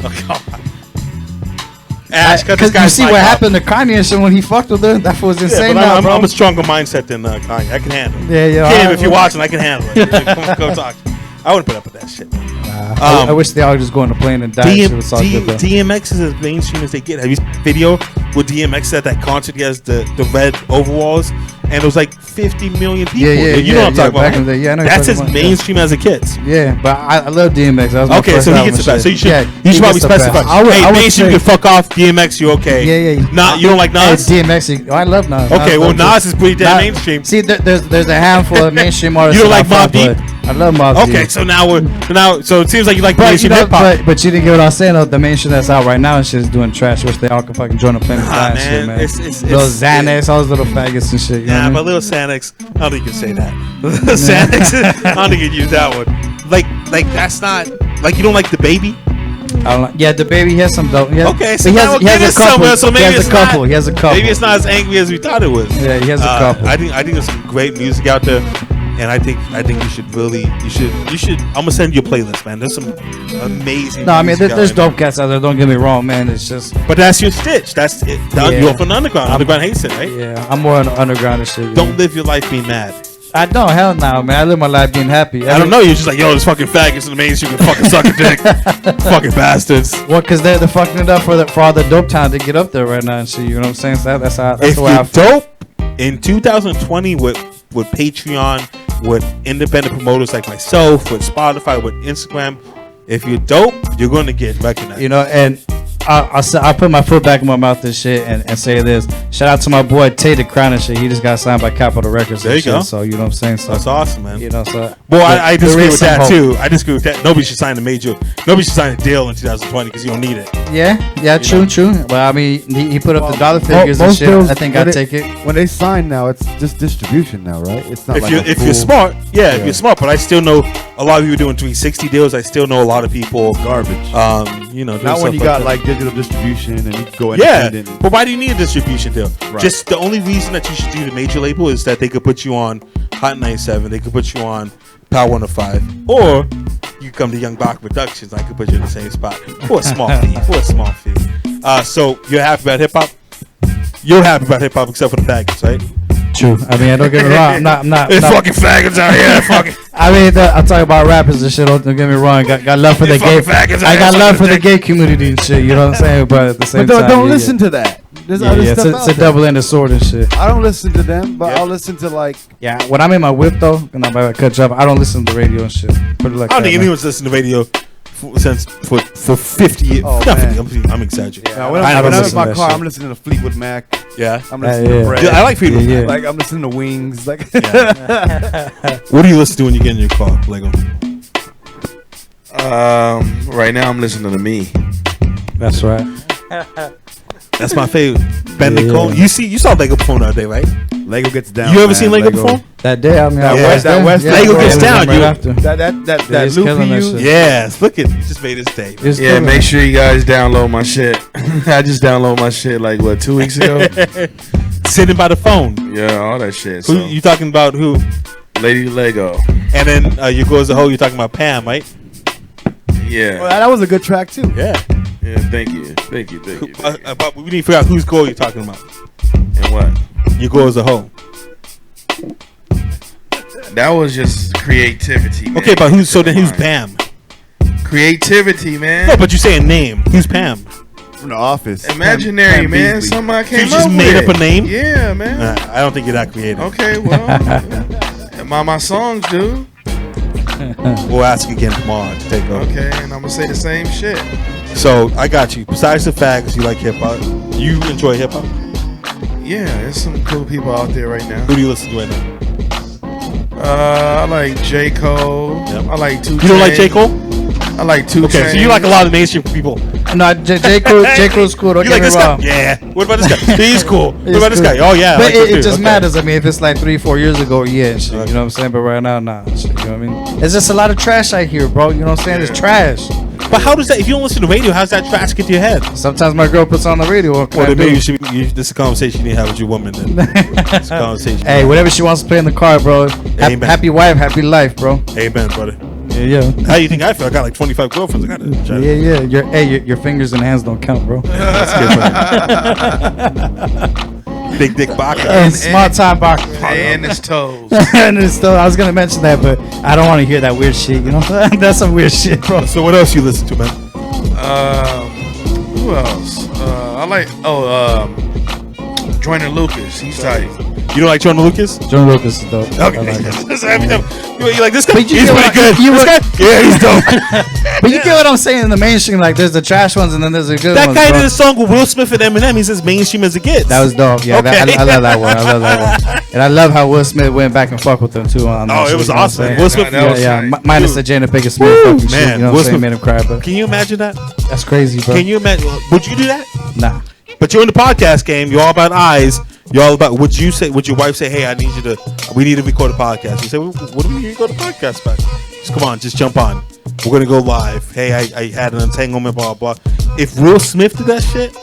Ash, Because you see what happened to Kanye and shit when he fucked with her. That was insane. Yeah, now, but bro. I'm a stronger mindset than Kanye. I can handle it. Yeah. Kim, alright, if you're well. watching, I can handle it. Come talk. I wouldn't put up with that shit. I wish they all just go on the plane and die. Shit was all good, though. DMX is as mainstream as they get. Have you seen the video where DMX at that concert? He has the red overalls, and it was like 50 million people. You know what I'm talking about. back in the day. Yeah, I know That's you're as talking about, mainstream as it gets. Yeah, but I love DMX. That was my Okay, first so he album gets it and back. So shit. you he should probably gets the best. specify. I would mainstream say- can fuck off. DMX, you okay? Yeah. Nah, you don't like Nas? DMX. I love Nas. Okay, well, Nas Nas is pretty damn mainstream. See, there's a handful of mainstream artists. You don't that like I Mobb fuck Deep? with. I love Mobb Deep. Okay, so so it seems like you like But you mainstream know, hip hop. but you didn't get what I was saying though. The mainstream that's out right now and shit is doing trash. Wish they all could fucking join the plane and die and shit, man. Little Xanax, all those little faggots and shit. You know Yeah, what I but mean? little Xanax, I don't think you can say that. Xanax, I don't think you can use that one. Like that's not like you don't like the baby. I don't know. Yeah, the baby has some dope. Okay, so he now has it's a couple. somewhere, so maybe he has it's a couple. not- He has a couple. Maybe it's not as angry as we thought it was. Yeah, he has a couple. I think there's some great music out there, and I think you should really you should. I'm gonna send you a playlist, man. There's some amazing. No, I mean music out there's there. dope cats out there. Don't get me wrong, man. It's just But that's your stitch. That's it. Yeah. You're from the underground. Underground hates it, right? yeah. I'm more on the underground and shit. you Don't know? live your life being mad. I don't. Hell no, man. I live my life being happy. I don't know. You're just like, yo, this fucking faggots in the mainstream can fucking suck a dick. Fucking bastards. What? Because they're fucking it up for all the dope town to get up there right now and shit. You know what I'm saying? So that's If the way I you're feel. dope in 2020 with Patreon, with independent promoters like myself, with Spotify, with Instagram, if you're dope, you're going to get recognized. You know, and I'll put my foot back in my mouth and shit and say this. Shout out to my boy Tay the Crown and shit. He just got signed by Capitol Records. There and you shit, go. So you know what I'm saying? So That's awesome, man. you know, so Boy, I there disagree is with some that hope. too. I disagree with that. Nobody should sign a major. Nobody should sign a deal in 2020 because you don't need it. Yeah, true. But I mean, he put up the dollar figures and most shit. deals, I think when I'd they- take it. When they sign now, it's just distribution now, right? It's not If like you're a if full- you're smart, if Yeah. you're smart. But I still know a lot of people doing 360 deals. I still know a lot of people. garbage. You know, doing Not when stuff you like got that. like digital distribution and you can go Yeah, independent. but why do you need a distribution deal? Right. Just the only reason that you should do the major label is that they could put you on Hot 97, they could put you on Power 105, or you come to Young Baca Productions, I could put you in the same spot for a small fee. So you're happy about hip hop? You're happy about hip hop except for the faggots, right? True. I mean, don't get me wrong. I'm not. There's fucking faggots out here. Fucking. I mean, I'm talking about rappers and shit. Don't get me wrong. Got love for the gay. I got love for the gay community and shit. You know what I'm saying? But at the same time, don't listen to that. There's other stuff out it's a there. double-edged sword and shit. I don't listen to them, but I'll listen to like. Yeah, when I'm in my whip though, and I'm about to cut you off, I don't listen to the radio and shit. Put it like I don't that, think man. anyone's listened to radio for 50 years. Oh, Not man. 50, I'm exaggerating. Yeah, when I I'm don't in listen my to that car, shit. I'm listening to Fleetwood Mac. Yeah. I'm listening yeah. to Brad. Dude, I like Fleetwood Yeah, Mac. Like I'm listening to Wings. Like. What do you listen to when you get in your car, Leggo? Right now I'm listening to me. That's right. That's my favorite. Ben Yeah, Nicole. yeah. You saw Leggo perform that day, right? Lego gets down. You ever man. seen Leggo perform? That day, I mean, That West- that West- Leggo that gets West- down. Right You, after. That he's loop killing he that used. shit. yes. Look at, you just made his day. It's Yeah, killing make it. sure you guys download my shit. I just downloaded my shit like 2 weeks ago. Sitting by the phone. Yeah, all that shit. Who So, you talking about? Who? Lady Leggo. And then you go as a whole. You're talking about Pam, right? Yeah. Well, that was a good track too. Yeah. Yeah. Thank you. Thank you. Thank you. Thank you. But we need to figure out whose goal you're talking about. And what? You go as a whole. That was just creativity, man. Okay, but who's Pam? Creativity, man. No, but you say a name. Who's Pam? From The Office. Imaginary, Pam man. Beasley. Somebody So came you just up made with up a name? Yeah, man. Nah, I don't think you're that creative. Okay, well, my songs do. We'll ask again tomorrow to take over. Okay, and I'm gonna say the same shit. So I got you. Besides the fact you like hip hop, you enjoy hip hop. Yeah, there's some cool people out there right now. Who do you listen to right now? I like J. Cole. Yep. I like 2 You don't like J. Cole? I like 2 Okay, so you like a lot of mainstream people. No, J. Cool's cool. Don't You get like me this wrong. guy? Yeah. What about this guy? He's cool. What He's about this cool. guy? Oh yeah. I But like him it too. just Okay. matters. I mean, if it's like 3-4 years ago, yeah, shit, you know what I'm saying? But right now, nah. Shit, you know what I mean? It's just a lot of trash out here, bro. You know what I'm saying? It's trash. But how does that? If you don't listen to radio, how's that trash get to your head? Sometimes my girl puts on the radio. What can Well, I then maybe do? you should. This is a conversation you need to have with your woman. Then. It's a conversation. Hey, whatever she wants to play in the car, bro. Amen. Happy wife, happy life, bro. Amen, brother. Yeah. How you think I feel? I got like 25 girlfriends. I got to. Yeah. Your fingers and hands don't count, bro. Big dick Baca. And small time box. and his toes. And it's still, I was gonna mention that, but I don't want to hear that weird shit. You know, that's some weird shit, bro. So what else you listen to, man? Who else? I like Joyner Lucas. He's tight. You don't like Jordan Lucas? John Lucas is dope. Okay. I like it. You like this guy? But you He's get pretty what- good. you This were- guy? Yeah, he's dope. But you get what I'm saying in the mainstream. Like, there's the trash ones and then there's the good That ones. guy bro. did a song with Will Smith and Eminem. He's as mainstream as it gets. That was dope. Yeah, Okay. I love that one. I love that one. And I love how Will Smith went back and fuck with them too. On that Oh, it shit, was you know what I'm awesome. saying? Will Smith. That was Yeah. tight. Minus the Jada Pinkett Smith fucking shit. man, You know Will what I'm saying? Smith- Made him cry, but Can you imagine that? that's crazy, bro. Can you imagine? Would you do that? Nah. But you're in the podcast game. You're all about eyes. You're all about. Would you say? Would your wife say, "Hey, I need you to. We need to record a podcast." You say, "What do we need to record a podcast about?" Just come on, just jump on. We're gonna go live. Hey, I had an entanglement. Blah blah. If Will Smith did that shit,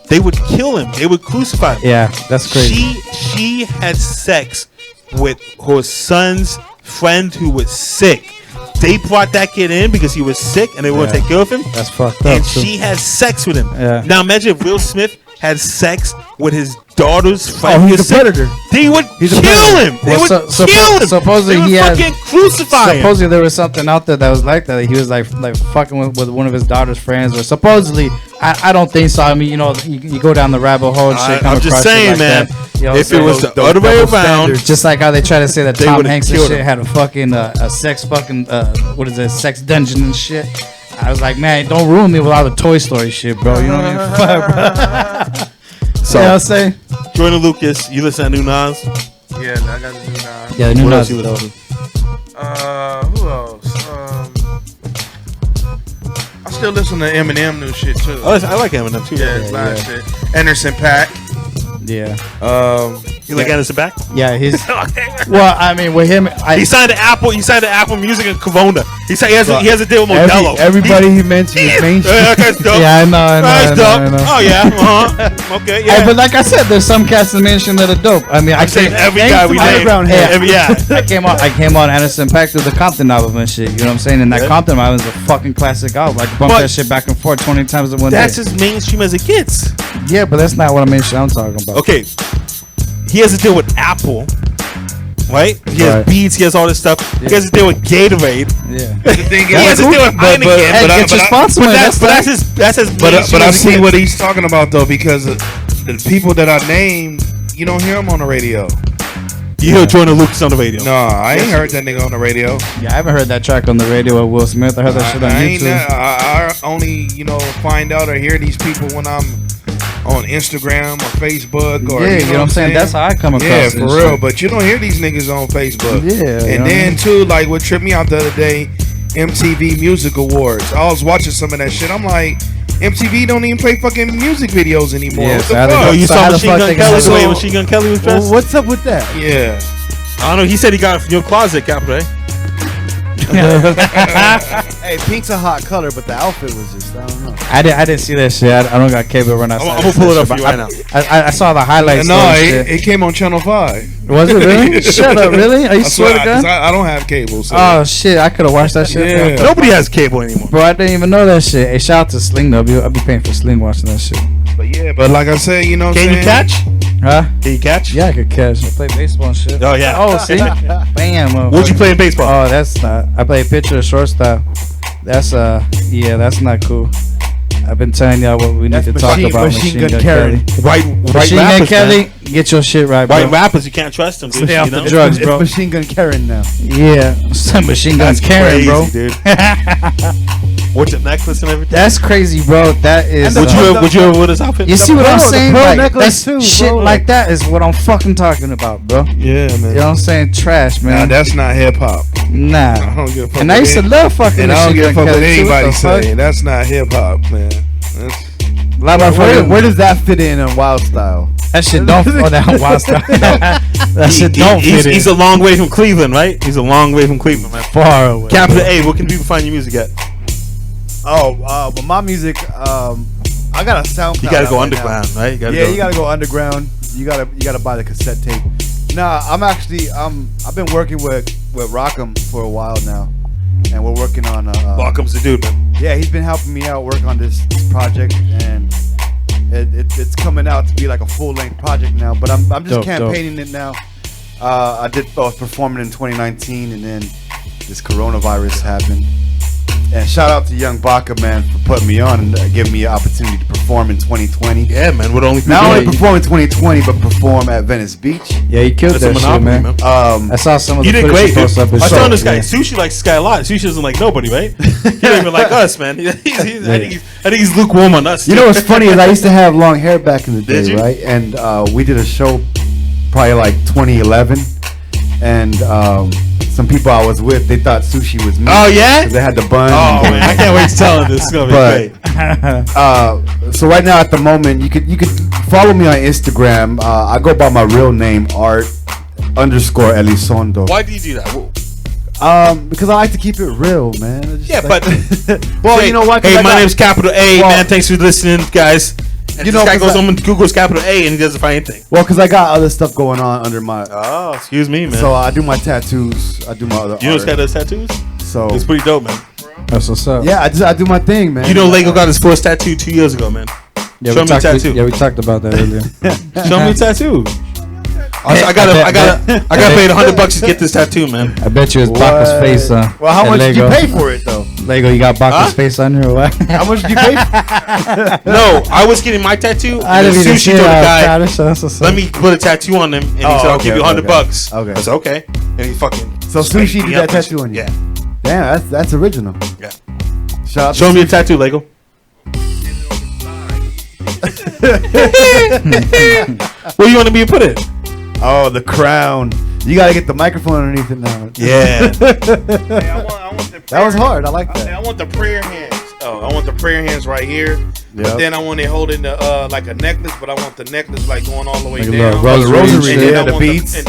they would kill him. They would crucify him. Yeah, that's crazy. She had sex with her son's friend who was sick. They brought that kid in because he was sick and they want to Yeah. take care of him. That's fucked up. And too. she had sex with him. Yeah. Now imagine if Will Smith had sex with his daughter's friend. Oh, who he's was a sick. predator. They would He's a kill predator. him. They Well, would kill him. supposedly they would he had- fucking crucify him. Supposedly there was something out there that was like that. He was like fucking with one of his daughter's friends, or supposedly I don't think so. I mean, you know, you go down the rabbit hole and shit. come I'm just across shit saying, like man. that. You know, If so it was the other way double around, standards. just like how they try to say that They Tom would've Hanks and killed shit him. had a fucking a sex fucking what is it, sex dungeon and shit. I was like, man, don't ruin me with all the Toy Story shit, bro. You know what I mean? Fuck, bro. so You know what I'm saying? Jordan Lucas, you listen to New Nas? Yeah, I got to do now. Yeah, the new What Nas else you is listen dope. to? Who else? I still listen to Eminem new shit too. I like Eminem too. Yeah, it's a lot of shit. Anderson .Paak. Yeah, You like Anderson .Paak? yeah. He's well. I mean, with him, He signed to Apple. He signed to Apple Music in Corona. He has a deal with Modelo. Everybody he mentioned is mainstream. That guy's dope. yeah, I know. That's dope. I know. Oh yeah. Uh-huh. Okay. Yeah. Hey, but like I said, there's some cast in Nation that are dope. I mean, I'm saying every guy we named. Underground Yeah. head. Yeah. I came on Anderson .Paak through the Compton album and shit. You know what I'm saying? And that Yeah. Compton album is a fucking classic album. I can bump But that shit back and forth 20 times in one That's day. as mainstream as it gets. Yeah, but that's not what I'm talking about. Okay. he has to deal with Apple, right? He has Beats. He has all this stuff. Yeah. He has to deal with Gatorade. Yeah. The thing He has to deal with Heineken. Get your sponsor. That's his. But I see what he's talking about though, because the people that I named, you don't hear them on the radio. You hear Jordan Lucas on the radio? No, I ain't heard that nigga on the radio. Yeah, I haven't heard that track on the radio with Will Smith. I heard that shit on YouTube. I only, find out or hear these people when I'm on Instagram or Facebook or you know what I'm saying? That's how I come across. Yeah, for real. Shit. But you don't hear these niggas on Facebook. Yeah. And then too, like what tripped me out the other day, MTV Music Awards. I was watching some of that shit. I'm like, MTV don't even play fucking music videos anymore. Yeah, what the fuck? Oh, you saw Machine Gun Kelly the way Machine Gun Kelly was dressed? Well, what's up with that? Yeah. I don't know. He said he got it from your closet, Capri. Hey, pink's a hot color, but the outfit was just, I don't know. I didn't see that shit. I don't got cable run outside. I'm gonna pull it up for you right now. I saw the highlights. No, it came on Channel 5. Was it really? Shut up, really? Are you swear to God? I don't have cable. So. Oh shit, I could have watched that shit. Yeah. Nobody has cable anymore. Bro, I didn't even know that shit. Hey, shout out to Sling though. I'll be paying for Sling watching that shit. But like I said, you know what I'm saying? Can you catch? Huh? Can you catch? Yeah, I could catch. I play baseball and shit. Oh yeah. Oh, see? Bam. What'd you play in baseball? Oh, that's not. I play pitcher or shortstop. That's yeah, that's not cool. I've been telling y'all what we need to talk about. Machine Gun Kelly. White Machine Gun rappers, Kelly, man. get your shit right, bro. White rappers, you can't trust them. Dude. Stay off You the know? drugs, bro. It's Machine Gun Karen now. Yeah, some Machine Gun That's Karen, crazy, bro. dude. With the necklace and everything. That's crazy, bro. That is. Would you ever wear this outfit? You see what I'm saying? pearl Like, necklace that's too, shit bro. like that is what I'm fucking talking about, bro. Yeah, man. You know what I'm saying? Trash, Nah, man. that's not hip hop. I Nah. don't give a fuck. And I used to love fucking And I don't Machine give a Gun fuck what Kelly, too. anybody What the fuck? say. That's not hip hop, man. A lot of Where where does that fit in Wild Style? that shit don't fall down wild stuff. That shit don't fit in. He's a long way from Cleveland, right? He's a long way from Cleveland, man. Far away. Capital A, where can people find your music at? But my music, I got a SoundCloud. You gotta go right underground, now. right? You gotta go underground. You gotta buy the cassette tape. Nah, I've been working with Rockham for a while now, and we're working on. Welcome's the dude, man. Yeah, he's been helping me out work on this project, and it's coming out to be like a full length project now. But I'm just Dope, campaigning it now. I was performing in 2019, and then this coronavirus happened. And shout out to Young Baca, man, for putting me on and giving me an opportunity to perform in 2020. Yeah, man. What only Not only perform in 2020, but perform at Venice Beach. Yeah, you killed That's a that shit, monopoly, man. man. I saw some of You the did footage great, you dude. posted up. I was telling this guy, Yeah. Sushi likes this guy a lot. Sushi doesn't like nobody, right? He don't even like us, man. I think he's lukewarm on us. You know what's funny is I used to have long hair back in the Did day, you? right? And we did a show probably like 2011, and some people I was with, they thought Sushi was me. Oh, yeah? 'Cause they had the bun. Oh man, I can't wait to tell him this. It's gonna be But great. so right now at the moment, you could follow me on Instagram. I go by my real name, Art_Elizondo. Why do you do that? Because I like to keep it real, man. I just Yeah, like but well, you know what? 'Cause Hey, I my got- name's Capital A, Well- man. Thanks for listening, guys. And You this know, guy 'cause goes I- home and Google's Capital A, and he doesn't find anything. Well, because I got other stuff going on under my. Oh, excuse me, man. So I do my tattoos. I do my other. You know this art. guy does tattoos? So It's pretty dope, man. That's what's up. yeah, I do my thing, man. You know, Leggo got his first tattoo 2 years ago, man. Yeah, Show we me a talked, tattoo. Yeah, we talked about that earlier. Show me a tattoo. I gotta pay $100 to get this tattoo, man. I bet you it's Baca's face. Well, how at much did you Leggo. pay for it though? Lego, you got Baca's Huh? face on here or what? How much did you pay? For No, I was getting my tattoo. I And didn't even Sushi see told the that. guy, That's what's let up. me put a tattoo on him, and he Oh, said, I'll okay, give you okay, $100. okay. I said, okay. And he fucking. So spanked Sushi me did up that and tattoo shit. on you? Yeah. Damn, that's original. Yeah. Shout out Show to me a Sushi. tattoo, Leggo. Where you want to be put it? Oh, the crown. You gotta get the microphone underneath it now. Yeah. Hey, I want the That was hard. I like that. I want the prayer hands. Oh, I want the prayer hands right here. But Yep. then I want it holding the like a necklace, but I want the necklace like going all the way Like a down. little rosary And shit. then Yeah, I the want beads. and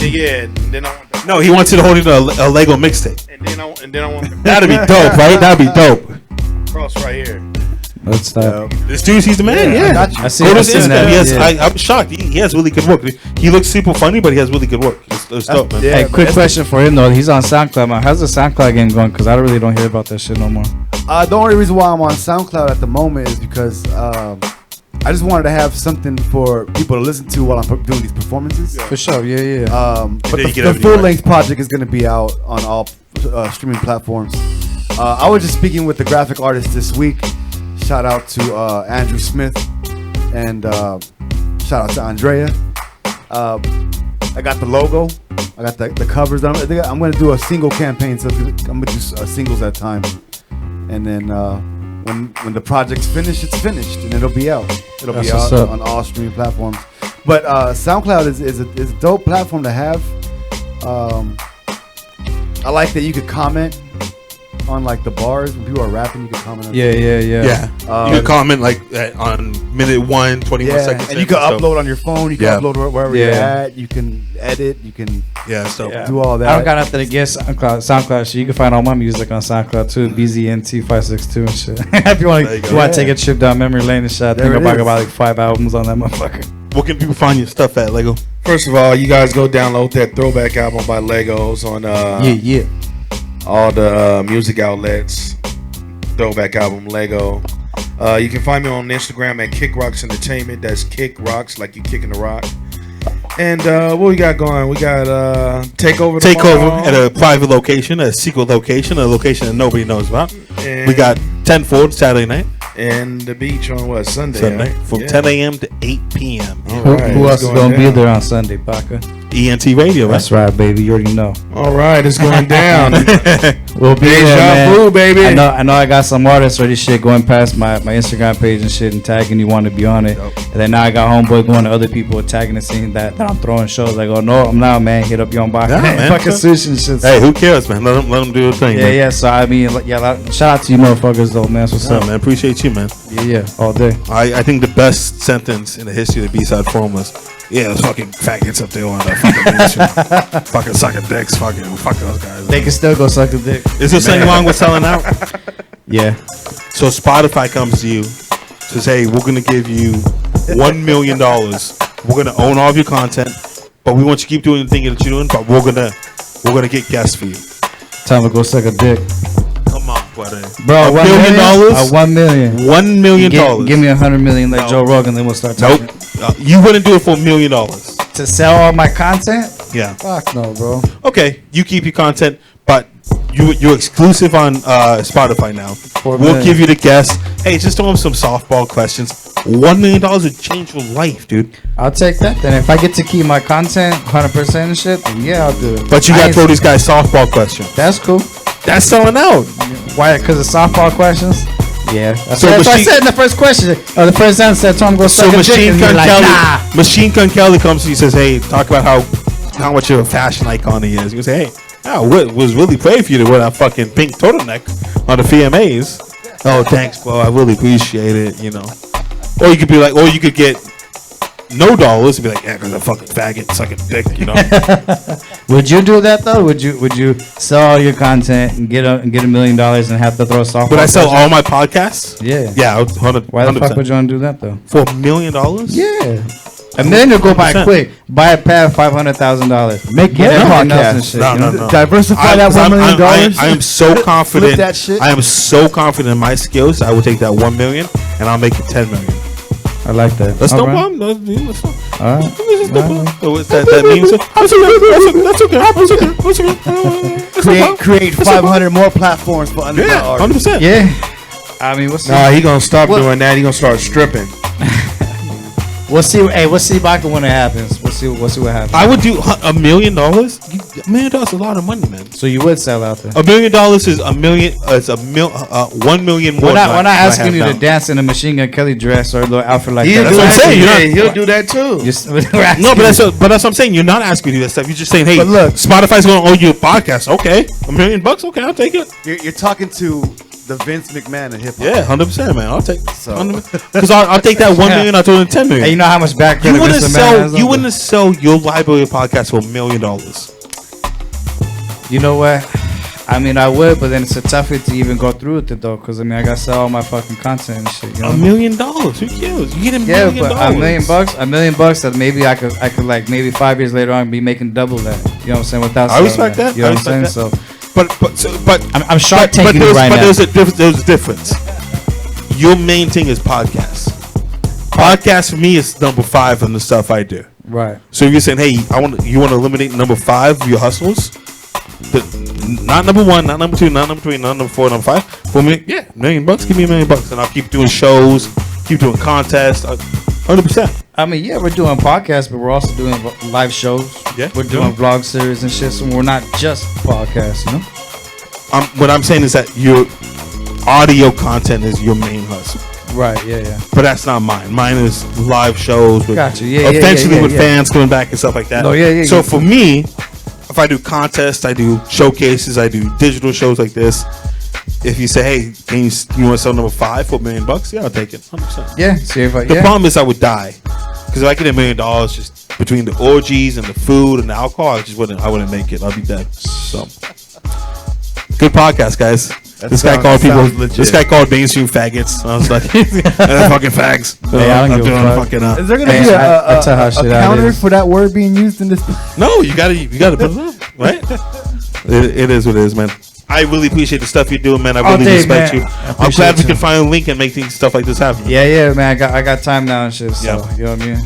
then I want the No, he wants you to hold it a Lego mixtape. and then I want the That'd be dope, right? That'd be dope. cross right here. Let's stop. This dude, he's the man. I Yeah. got you. I see. Go to I his seen Instagram. that. He has, Yeah. I'm shocked. He has really good work. He looks super funny, but he has really good work. It's dope, man. Yeah, Hey, but quick that's- question for him though. He's on SoundCloud, man. How's the SoundCloud game going? Because I really don't hear about that shit no more. The only reason why I'm on SoundCloud at the moment is because I just wanted to have something for people to listen to while I'm doing these performances. For sure, yeah. But the full-length project is going to be out on all streaming platforms. I was just speaking with the graphic artist this week. Shout out to Andrew Smith and shout out to Andrea. I got the logo. I got the covers. I'm going to do a single campaign, so I'm going to do singles at a time. And then when the project's finished, it's finished, and it'll be out. It'll be out on all streaming platforms. But SoundCloud is a dope platform to have. I like that you could comment on like the bars when people are rapping. You can comment on Yeah. You can comment like on minute 1, 21 seconds. And you can upload on your phone. You can upload wherever you're at. You can edit. You can do all that. I don't got nothing against SoundCloud shit. You can find all my music on SoundCloud too. BZNT562 and shit. If you want to take a trip down memory lane and shit, I think about like 5 albums on that motherfucker. Where can people find your stuff at, Leggo? First of all, you guys go download that throwback album by Legos on all the music outlets. Throwback album Leggo. You can find me on Instagram at Kick Rocks Entertainment. That's Kick Rocks, like you kicking the rock. And what we got going? We got Takeover at a private location, a secret location, a location that nobody knows about. And we got 10-4 Saturday night. And the beach on what? Sunday. From 10 a.m. to 8 p.m. Who else is going to be there on Sunday, Baca? Ent Radio, right? That's right, baby. You already know. All right, it's going down. We'll be there, man. Blue, baby. I know I got some artists or this shit going past my Instagram page and shit and tagging you want to be on it. Yep. And then now I got homeboy going to other people tagging and saying that I'm throwing shows. I go, no, I'm not, man. Hit up Young Baca. Man. Fucking sushi and shit. Hey, who cares, man? Let them do their thing. Yeah, man. yeah. So I mean, shout out to you motherfuckers though, man. What's up, man? Appreciate you, man. Yeah, all day. I think the best sentence in the history of the BSide Forum was, those fucking faggots up there on the fucking beach. Fucking sucking dicks. Fuck those guys. They can still go suck a dick. Is there something wrong with selling out? Yeah. So Spotify comes to you, says, hey, we're going to give you $1 million. We're going to own all of your content, but we want you to keep doing the thing that you're doing, but we're gonna get guests for you. Time to go suck a dick. Come on, buddy. Bro, $1 million? $1 million. $1 million. Give me $100 million like Joe Rogan, then we'll start talking. Nope. You wouldn't do it for $1 million. To sell all my content? Yeah. Fuck no, bro. Okay, you keep your content, but you're exclusive on Spotify now. We'll give you the guests. Hey, just throw them some softball questions. $1 million would change your life, dude. I'll take that. Then if I get to keep my content 100% and shit, then yeah, I'll do it. But you gotta throw these guys softball questions. That's cool. That's selling out. Why? Because of softball questions? Yeah. That's what I said in the first question. The first answer, I told him go suck a dick. Machine Gun Kelly comes to you and says, hey, talk about how much of a fashion icon he is. You say, hey, I was really praying for you to wear that fucking pink turtleneck on the VMAs. Oh, thanks, bro. I really appreciate it, you know. Or you could be like, or you could get no dollars and be like, yeah, because I'm a fucking faggot sucking dick, you know. Would you do that though? Would you sell all your content and get $1 million and have to throw a softball? Would I sell all my podcasts? Yeah. Yeah, 100%. Why the fuck would you want to do that though? For $1 million? Yeah. $1 million will go by quick. Buy a pad, $500,000. Make it everything else and shit. No. Diversify that $1 million. I am so confident. Flip that shit. I am so confident in my skills. I will take that $1 million and I'll make it $10 million. I like that. That's no problem. That's no all right. What's that means? That's okay. Create 500 more platforms for underground artists. 100%. Yeah. I mean, what's he gonna stop doing that. He gonna start stripping. We'll see. Hey, we'll see Baca when it happens. We'll see what happens. I would do $1 million. $1 million is a lot of money, man. So you would sell out there. $1 million is $1 million. It's 1 million more. We're not asking you to dance in a Machine Gun Kelly dress or a little outfit like that. That's what I'm saying. He'll do that too. No, but that's what I'm saying. You're not asking me to do that stuff. You're just saying, hey, but look, Spotify's going to owe you a podcast. Okay, $1 million. Okay, I'll take it. You're talking to the Vince McMahon of hip hop. Yeah, 100%, man. I'll take because I'll take that $1 million. I'll throw in $10 million. Hey, you know how much back you wouldn't sell your library podcast for $1 million. You know what? I mean, I would, but then it's a toughie to even go through with it though, because I mean, I gotta sell all my fucking content and shit. You know? $1 million? Who cares? You get $1 million. Yeah, but $1 million that maybe I could like maybe 5 years later on be making double that. You know what I'm saying? Without I respect that. You know what I'm saying? So. But I'm shark taking it right now. There's a difference. Your main thing is podcasts. Podcast for me is number 5 on the stuff I do. Right. So if you're saying, hey, you want to eliminate number 5 of your hustles, not number 1, not number 2, not number 3, not number 4, number 5. For me, yeah, $1 million. Give me $1 million, and I'll keep doing shows, keep doing contests, 100%. I mean, yeah, we're doing podcasts, but we're also doing live shows. Yeah, we're doing vlog series and shit. So we're not just podcasts, you know. What I'm saying is that your audio content is your main hustle. Right. Yeah. But that's not mine. Mine is live shows with Gotcha. Yeah. eventually with fans coming back and stuff like that. No, yeah. So for me, if I do contests, I do showcases, I do digital shows like this. If you say, hey, you want to sell number 5 for $1 million? Yeah, I'll take it. 100%. Yeah. See if the problem is I would die. Because if I get $1 million just between the orgies and the food and the alcohol, I wouldn't make it. I'll be dead. So good podcast, guys. This guy called mainstream faggots. I was like, fucking fags. Hey, I don't give a fuck. Is there gonna be a counter for that word being used in this? No, you gotta put it up, right? It is what it is, man. I really appreciate the stuff you're doing, man. I really respect you. I'm glad we can find a link and make stuff like this happen. Yeah, man. I got time now and shit. So you know what I mean.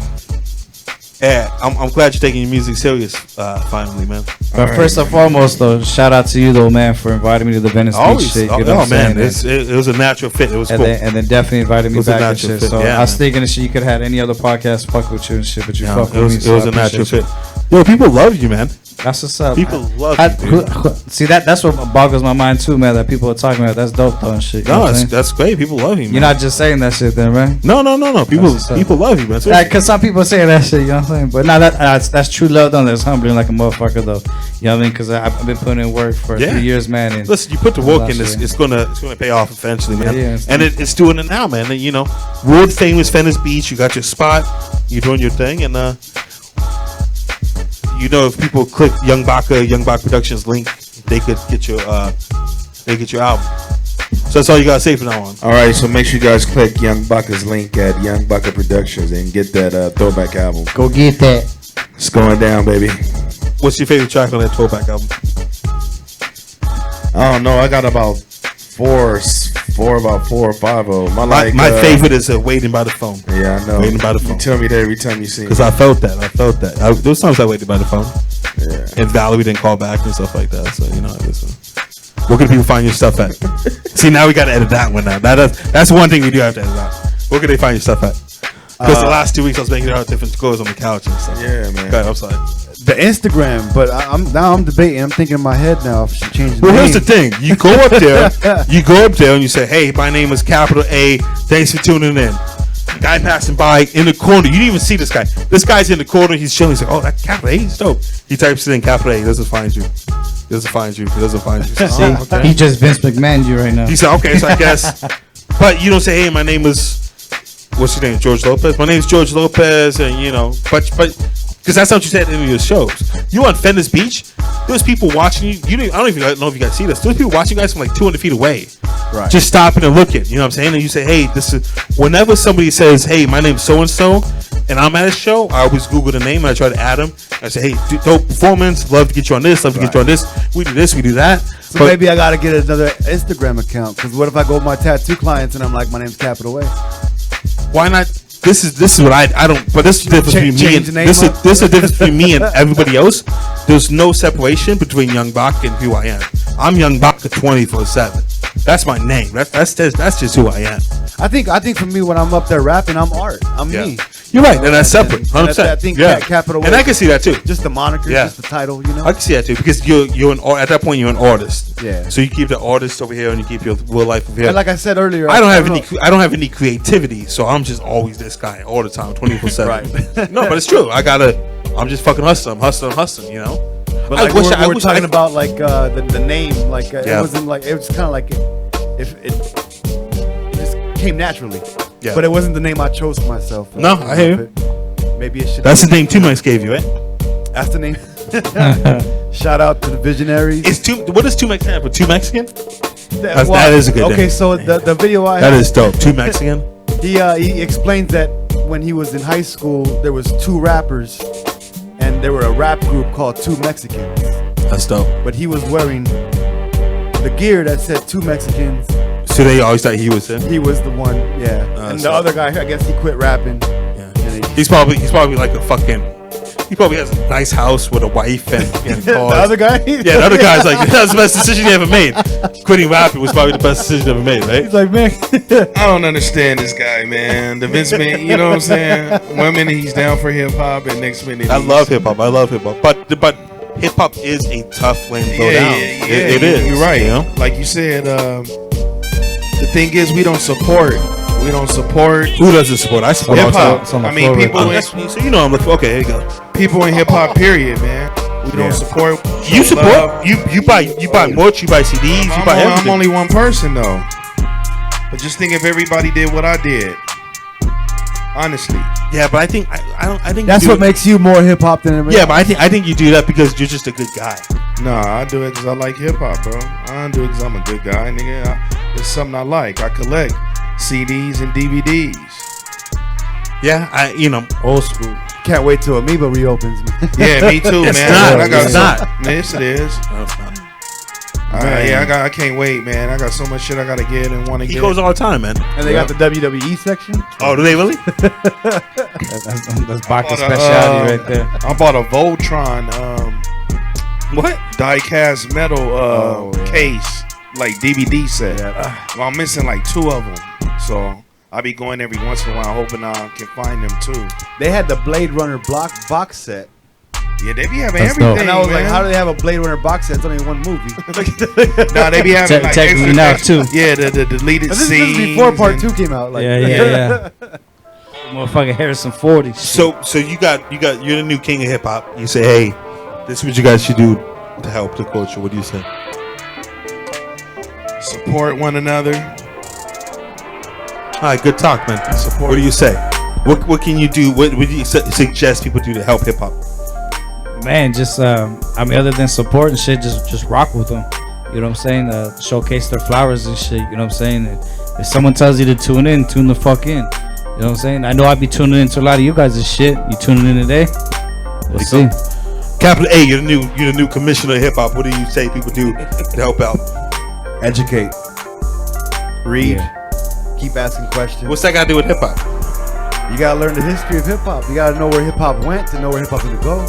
Yeah, I'm glad you're taking your music serious, finally, man. But first and foremost, though, shout out to you, though, man, for inviting me to the Venice Beach shit. You know man, it was a natural fit. It was cool. And then definitely invited me back and shit. Fit. So yeah, I was thinking shit, you could have had any other podcast fuck with you and shit, but you fuck with me. It was a natural fit. Yo, people love you, man. That's what's up. People love you, dude. See, that's what boggles my mind too, man. That people are talking about. That's dope, though, and shit. No, that's great. People love you, man. You're not just saying that shit, then, right? No. People love you, man. Because some people say that shit, you know what I'm saying? But no, that's true love, though. That's humbling like a motherfucker, though. You know what I mean? Because I've been putting in work for 3 years, man. And listen, you put the work in. It's gonna pay off eventually, man. Yeah, and it's doing it now, man. And, you know, world famous Venice Beach. You got your spot. You're doing your thing, and you know, if people click Young Baca Productions link, they could get your album. So that's all you gotta say from now on. All right, so make sure you guys click Young Baca's link at Young Baca Productions and get that throwback album. Go get that. It's going down, baby. What's your favorite track on that throwback album? I don't know. I got about four or five of them. My favorite is Waiting by the Phone. Yeah, I know. Waiting by the Phone. You tell me that every time you see it. Because I felt that. Those times I waited by the phone. Yeah. And Valerie didn't call back and stuff like that. So, you know, listen. Where can people find your stuff at? See, now we got to edit that one now. That's one thing we do have to edit out. Where can they find your stuff at? Because the last 2 weeks I was making out different scores on the couch and stuff. Yeah, man. Okay, I'm sorry. The Instagram, but I'm debating. I'm thinking in my head now if she changed the Well, name. here's the thing. You go up there, and you say, hey, my name is capital A. Thanks for tuning in. Guy passing by in the corner. You didn't even see this guy. This guy's in the corner. He's chilling. He's like, oh, that capital A is dope. He types it in capital A. He doesn't find you. He doesn't find you. See, he just Vince McMahon you right now. He said, okay, so I guess. But you don't say, hey, my name is, what's your name, George Lopez? My name's George Lopez, and, you know, but because that's not what you said in your shows. You on Venice Beach, there's people watching you. I don't even know if you guys see this. There's people watching you guys from like 200 feet away. Right. Just stopping and looking. You know what I'm saying? And you say, hey, this is, whenever somebody says, hey, my name's so-and-so, and I'm at a show, I always Google the name and I try to add them. I say, hey, dope performance, love to get you on this, love to get you on this. We do this, we do that. So maybe I got to get another Instagram account. Because what if I go with my tattoo clients and I'm like, my name's Capital A? Why not? This is what I don't. But this is the difference between me and this is the difference between me and everybody else. There's no separation between Young Baca and who I am. I'm Young Baca 24/7. That's my name. That's just who I am. I think for me when I'm up there rapping, I'm art. I'm me. You're right, and that's separate. 100%. I think Capital A. And I can see that too. Just the moniker, just the title, you know. I can see that too because you're at that point you're an artist. Yeah. So you keep the artist over here and you keep your real life over here. And like I said earlier, I don't have any creativity, so I'm just always this guy all the time, 24/7. Right. No, but it's true. I'm just fucking hustling. I'm hustling. You know. But like we're talking about like the name, like it wasn't like it was kind of like it just came naturally. Yeah. But it wasn't the name I chose for myself. No, I hear you. Maybe it should. That's the name 2 Mics gave you, right? That's the name. Shout out to the visionaries. What does 2 Mics stand for? 2 Mexican? That is a good name. Okay, so the video that is dope. 2 Mexican. He explains that when he was in high school, there was 2 rappers, and there were a rap group called 2 Mexicans. That's dope. But he was wearing the gear that said 2 Mexicans. So they always thought he was him. He was the one, yeah. And the other guy, I guess he quit rapping. Yeah. He's probably like a fucking. He probably has a nice house with a wife and cars. The other guy? Yeah, the other guy's like, that's the best decision he ever made. Quitting rapping was probably the best decision ever made, right? He's like, man. I don't understand this guy, man. The Vince man, you know what I'm saying? One minute he's down for hip hop, and next minute I love hip hop. But hip hop is a tough lane to go down. It is. You're right. You know? Like you said, the thing is, we don't support. Who doesn't support? I support hip hop. It's on the I mean, floor people. right So you know I'm looking. Okay, here you go. People in hip hop. Period, man. We don't support. You support. Love. You buy merch. You buy CDs. You buy everything. I'm only one person though. But just think if everybody did what I did. Honestly. Yeah, but I think I think That's what makes you more hip hop than everybody. Yeah, but I think you do that because you're just a good guy. Nah, I do it because I like hip hop, bro. I don't do it because I'm a good guy, nigga. It's something I like. I collect CDs and DVDs. Yeah, old school. Can't wait till Amoeba reopens, man. Yeah, me too, It's man. not. It's not. Yes, it is. No, it's not. I can't wait, man. I got so much shit I gotta get and want to get. He goes all the time, man. And they got the WWE section. Oh, do they really? That's Baca's specialty right there. I bought a Voltron What? die-cast metal case, like DVD set. Yeah. Well, I'm missing like 2 of them, so I'll be going every once in a while, hoping I can find them too. They had the Blade Runner box set. Yeah, they be having That's everything. dope. And I was like, man. how do they have a Blade Runner box set? It's only one movie. Nah, they be having like Technically now too. Yeah, the deleted This scenes. is before Part 2 came out. Like, Yeah. Motherfucking Harrison Ford. So you're the new king of hip hop. You say, hey, this is what you guys should do to help the culture. What do you say? Support one another. All right, good talk, man. Support. What do you say? What can you do? What would you suggest people do to help hip hop? Man, just other than support and shit, just rock with them. You know what I'm saying? Showcase their flowers and shit. You know what I'm saying? If someone tells you to tune in, tune the fuck in. You know what I'm saying? I know I'd be tuning into a lot of you guys' shit. You tuning in today? We'll see. Capital A, you're the new commissioner of hip hop. What do you say people do to help out? Educate. Read. Keep asking questions. What's that got to do with hip hop? You gotta learn the history of hip hop. You gotta know where hip hop went to know where hip hop is gonna go.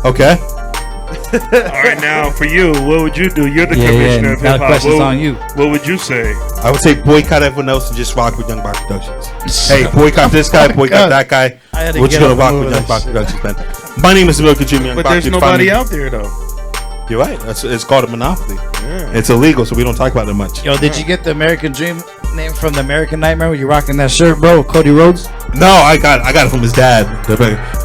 Okay. All right, now for you, what would you do? You're the commissioner of Now hip the hop. question's on you. What would you say? I would say boycott everyone else and just rock with Young Bach Productions. Hey, boycott this guy, boycott that guy. I had to We're just get gonna up rock and with move Young Bach that Productions, man. My name is Milka Jimmy Young But Bach. there's You can find nobody me- out there though. You're right. It's called a monopoly. Yeah. It's illegal, so we don't talk about it much. Yo, did you get the American Dream name from the American Nightmare? Were you rocking that shirt, bro? Cody Rhodes? No, I got it from his dad.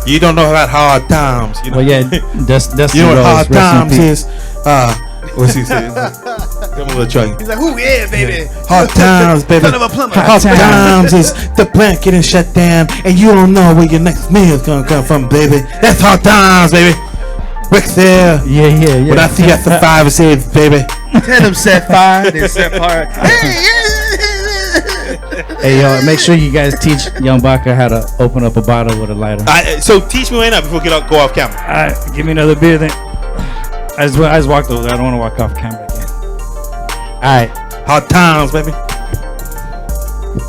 You don't know about hard times. You know? Well, yeah, that's You know what hard times is. is? What's he saying? Come on, let's try. He's like, "Who? Yeah, baby." Hard times, baby. Son of a plumber. Hard times is the plant getting shut down, and you don't know where your next meal's gonna come from, baby. That's hard times, baby. Rick's there. Yeah. When I see you at the 5 and say, baby. Tell them set fire, then set fire. Hey, yo, make sure you guys teach Young Baca how to open up a bottle with a lighter. So teach me right now before we go off camera. All right, give me another beer then. I just walked over there. I don't want to walk off camera again. All right. Hard times, baby.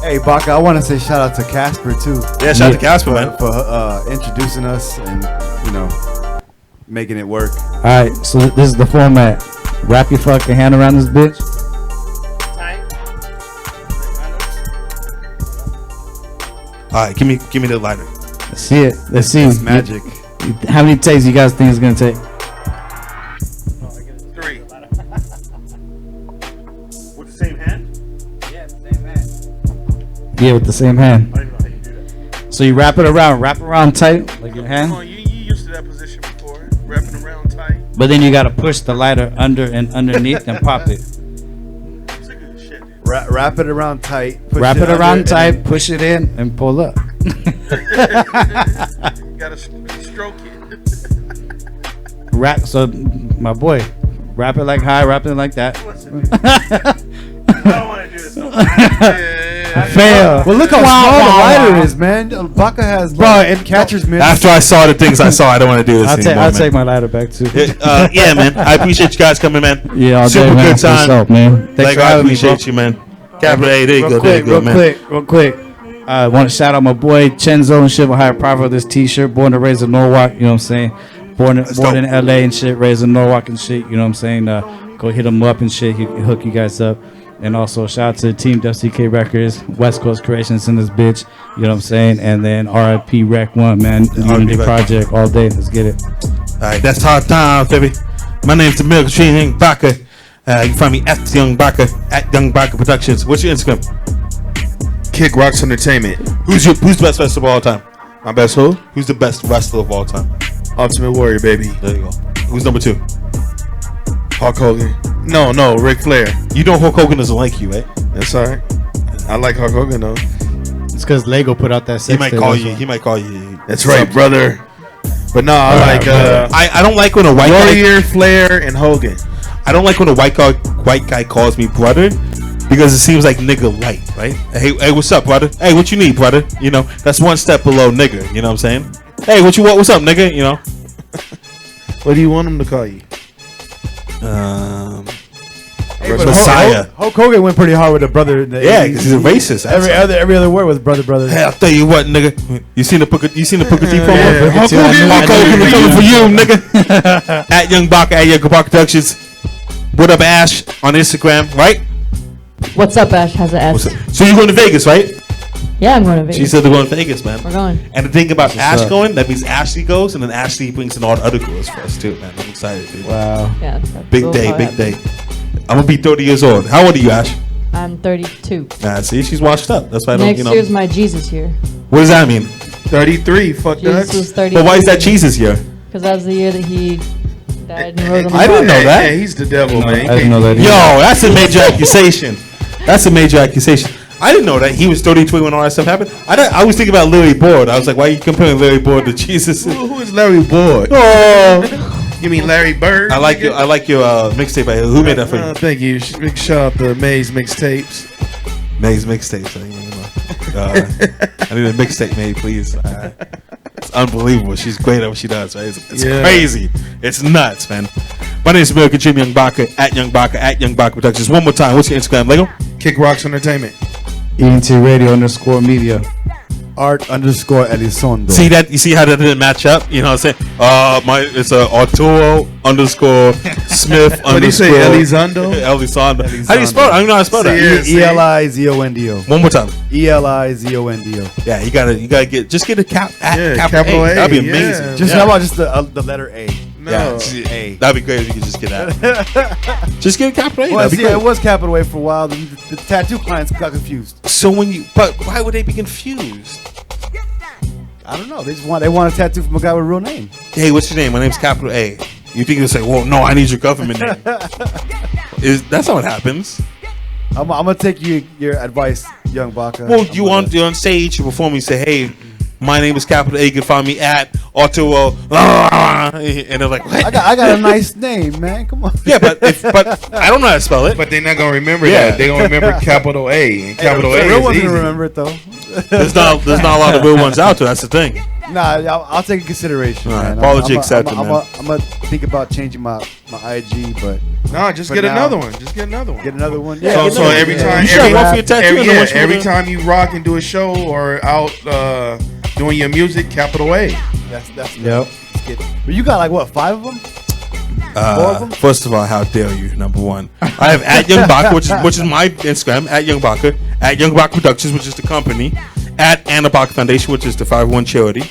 Hey, Baca, I want to say shout out to Casper too. Yeah, shout out to Casper, man. For introducing us and making it work. All right, so this is the format. Wrap your fucking hand around this bitch. All right, give me the lighter. Let's see it. Let's see. It's magic. How many takes you guys think it's gonna take? 3. With the same hand? Yeah, the same hand. Yeah, with the same hand. I don't even know how you do that. So you wrap around tight, like your hand. Come on, you used to that position before, wrapping around tight. But then you gotta push the lighter under and underneath and pop it. Wrap it around tight. Wrap it around tight, push it in, and pull up. Gotta stroke it. Wrap, so my boy, wrap it like high, wrap it like that. I don't want to do this. Fail. Well, look how small the lighter is, man. Baca has and catcher's mitt. After I saw the things I saw, I don't want to do this anymore, I'll man. take my lighter back too. Yeah, man. I appreciate you guys coming, man. Yeah, all super day, man. good time. What's up, man? Thanks Like, for I having me, appreciate bro. you, man. Capital A, there you go, there you go, man. Real quick. I want to shout out my boy Chenzo and shit for higher profit of this T-shirt. Born to raise in Norwalk, you know what I'm saying? Born in LA and shit, raised in Norwalk and shit, you know what I'm saying? Go hit him up and shit. He'll hook you guys up. And also shout out to the team WCK Records, West Coast Creations in this bitch, you know what I'm saying? And then RIP Rec 1, man. Unity Project all day. Let's get it. All right, that's hard times, baby. My name's the Milk Tree Young Baca. You can find me at Young Baca, at Young Baca Productions. What's your Instagram? Kick Rocks Entertainment. Who's the best wrestler of all time? My best who? Who's the best wrestler of all time? Ultimate Warrior, baby. There you go. Who's number 2? Hulk Hogan. No, Ric Flair. You know Hulk Hogan doesn't like you, right? That's all right. I like Hulk Hogan though. It's because Leggo put out that He might call you. He might call you. That's right, brother. But no, I like I don't like when a white Warrior, guy, Flair, and Hogan. I don't like when a white guy calls me brother, because it seems like nigga light, right? Hey, what's up, brother? Hey, what you need, brother? You know, that's one step below nigga. You know what I'm saying? Hey, what you want? What's up, nigga? You know. What do you want him to call you? Messiah. Hulk Hogan went pretty hard with the brother. Yeah, because he's a racist. Every other word was brother. Hey, I'll tell you what, nigga. You seen the Booker T promo? Yeah. Hulk Hogan coming for you, nigga. At Young Baca, at Young Baca Productions. What up, Ash? On Instagram, right? What's up, Ash? How's it, Ash? So you're going to Vegas, right? Yeah, I'm going to Vegas. She said they're going to Vegas, man. We're going. And the thing about Ash going, that means Ashley goes, and then Ashley brings in all the other girls for us too, man. I'm excited, dude. Wow. Yeah. Big day. I'm gonna be 30 years old. How old are you, Ash? I'm 32. Nah, see, she's washed up. That's why I don't, Next year's my Jesus year. What does that mean? 33. Fuck that. Jesus was 33. But why is that Jesus year? Because that was the year that he died and rose on the I didn't know that. Yeah, he's the devil, man. I didn't know that. Yo, that's a major accusation. That's a major accusation. I didn't know that he was 33 when all that stuff happened. I was thinking about Larry Board. I was like, why are you comparing Larry Board to Jesus? Who is Larry Boyd? Oh, You mean Larry Bird? I like your mixtape. Who made that for you? Thank you. Big shout out to Maze Mixtapes. Maze mixtapes. I need a mixtape made, please. It's unbelievable. She's great at what she does. Right? It's crazy. It's nuts, man. My name is American Jim Young Baca, at Young Baca, at Young Baca Productions. One more time. What's your Instagram, Leggo? Kick Rocks Entertainment. Ent Radio _media. Art_Elizondo. See that? You see how that didn't match up? You know what I'm saying? It's Arturo _Smith What do you say, Elizondo? Elizondo. How do you spell it? I don't know how to spell that. Elizondo. One more time. Elizondo. Yeah, you gotta get a capital A. That'd be amazing. Yeah. Just how about just the letter A? No. Yeah, A. that'd be great if you could just get that. Just get a capital A. Well, That'd be see, great. it was capital A for a while. The tattoo clients got confused. So but why would they be confused? I don't know. They want a tattoo from a guy with a real name. Hey, what's your name? My name's capital A. You think they'll say, well, no, I need your government name. That's not what happens. I'm gonna take your advice, Young Baca. Well, you're on stage, you perform, you say, hey, my name is capital A. You can find me at Arturo. And they're like, what? I got a nice name, man. Come on. Yeah, but I don't know how to spell it. But they're not gonna remember that. They're gonna remember capital A. And capital A The real is one's easy. gonna remember it though. There's not a lot of real ones out there. That's the thing. Nah, I'll take in consideration. All right, man. apology accepted, man. I'm gonna think about changing my IG, but No, just For get now. another one. Just get another one. get another one. Yeah, So every time, You should have one for your tattoo. and then one for every the- time you rock and do a show or out doing your music, capital A. That's Yep. But you got like what, 5 of them? 4 of them? First of all, how dare you? Number one, I have at Young Baca, which is my Instagram, at Young Baca, at Young Baca Productions, which is the company, at Anna Baca Foundation, which is the 501 charity,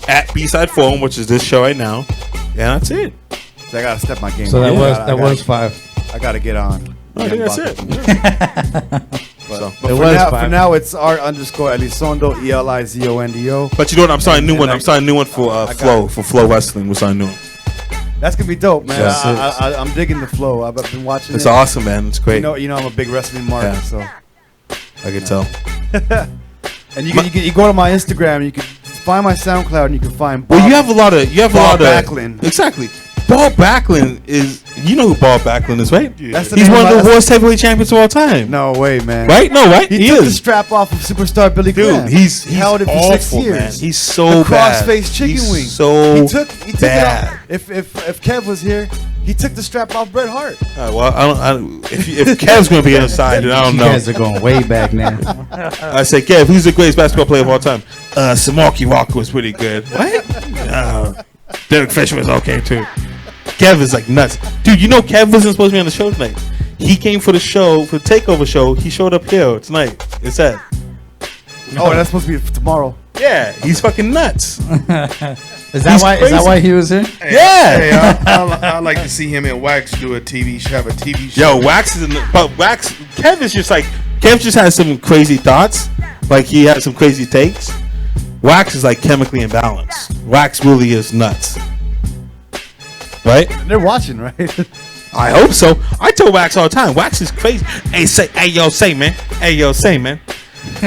at BSide Forum, which is this show right now, and that's it. So I gotta step my game. So up. that was 5. I gotta get on. I think that's it. But It was for 5. now, it's Art_Elizondo, Elizondo. But you know what? I'm starting a new one. I'm starting a new one for Flow Wrestling. We're starting a new one. That's gonna be dope, man. Yes, I'm digging the flow. I've been watching It's it. awesome, man. It's great. You know, I'm a big wrestling mark, Yeah. so. I can tell. And you go to my Instagram, and you can find my SoundCloud, and you can find. Well, you have a lot of Backlund. exactly. Bob Backlund is. You know who Bob Backlund is, right? Yeah. He's one of the worst heavyweight champions of all time. No way, man. Right? No, right? He took the strap off of superstar Billy Graham. Dude, he's held it for awful, 6 years. man. He's so the bad. Cross-faced chicken He's wing. So he took bad. it off. If Kev was here, he took the strap off Bret Hart. Well, I don't. If Kev's gonna be on the side, then I don't know. You guys are going way back now. I say, Kev, who's the greatest basketball player of all time? Samaki Walker was pretty good. What? Derek Fisher was okay too. Kev is like nuts, dude. You know Kev wasn't supposed to be on the show tonight. He came for the show, for the takeover show. He showed up here tonight. It's that. Oh, that's supposed to be for tomorrow. Yeah, he's fucking nuts. Is that why he was here? Hey, Yeah. Hey, I like to see him and Wax do a TV show. Have a TV show. Yo, Wax is but Wax. Kev is just like Kev just has some crazy thoughts. Like he has some crazy takes. Wax is like chemically imbalanced. Wax really is nuts. Right? They're watching, right? I hope so. I tell Wax all the time. Wax is crazy. Hey, say, man.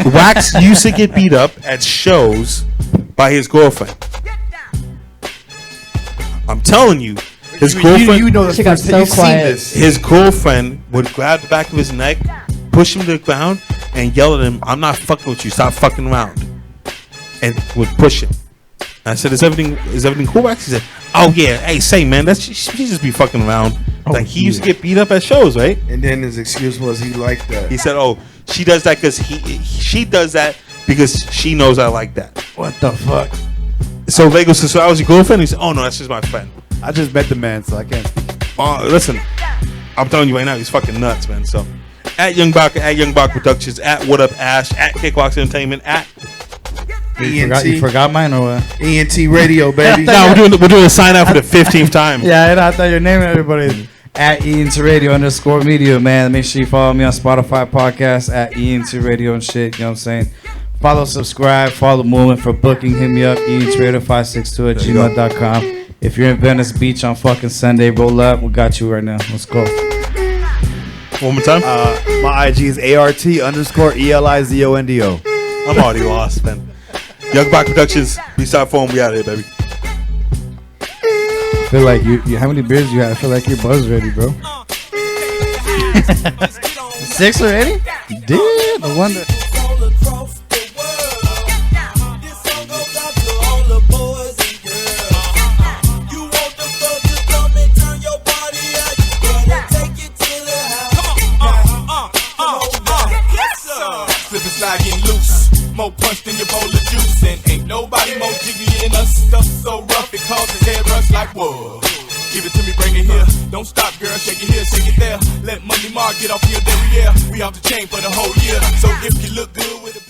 Wax used to get beat up at shows by his girlfriend. I'm telling you, his girlfriend. You know this. She got so You've seen quiet. this. His girlfriend would grab the back of his neck, push him to the ground, and yell at him, "I'm not fucking with you. Stop fucking around." And would push him. I said, "Is everything cool, Wax?" He said, "Oh yeah, hey, say man, she just be fucking around." Like he used to get beat up at shows, right? And then his excuse was he liked that. He said, "Oh, she does that because she does that because she knows I like that." What the fuck? So Leggo said, "So I was your girlfriend?" He said, "Oh no, that's just my friend." I just met the man, so I can't speak. Listen, I'm telling you right now, he's fucking nuts, man. So at Young Baca, at Young Baca Productions, at What Up Ash, at Kickbox Entertainment, at You forgot mine or what? Ent Radio, baby. no, we're doing a sign out for the 15th time. Yeah, I thought your name everybody. At Ent Radio _media, man. Make sure you follow me on Spotify podcast at Ent Radio and shit. You know what I'm saying? Follow, subscribe, follow the movement for booking. Hit me up, entradio562@gmail.com. If you're in Venice Beach on fucking Sunday, roll up. We got you right now. Let's go. One more time. My IG is ART_ELIZONDO. I'm already lost, man. Young Baca Productions, BSide Forum, we out here, baby. I feel like you how many beers you had? I feel like you're buzzed ready, bro. 6 already? You did? No wonder. More punch than your bowl of juice, and ain't nobody more jiggy than us. Stuff so rough it causes head rush like whoa. Give it to me, bring it here. Don't stop, girl, shake it here, shake it there. Let Money Mark get off your derriere. We off the chain for the whole year. So if you look good with a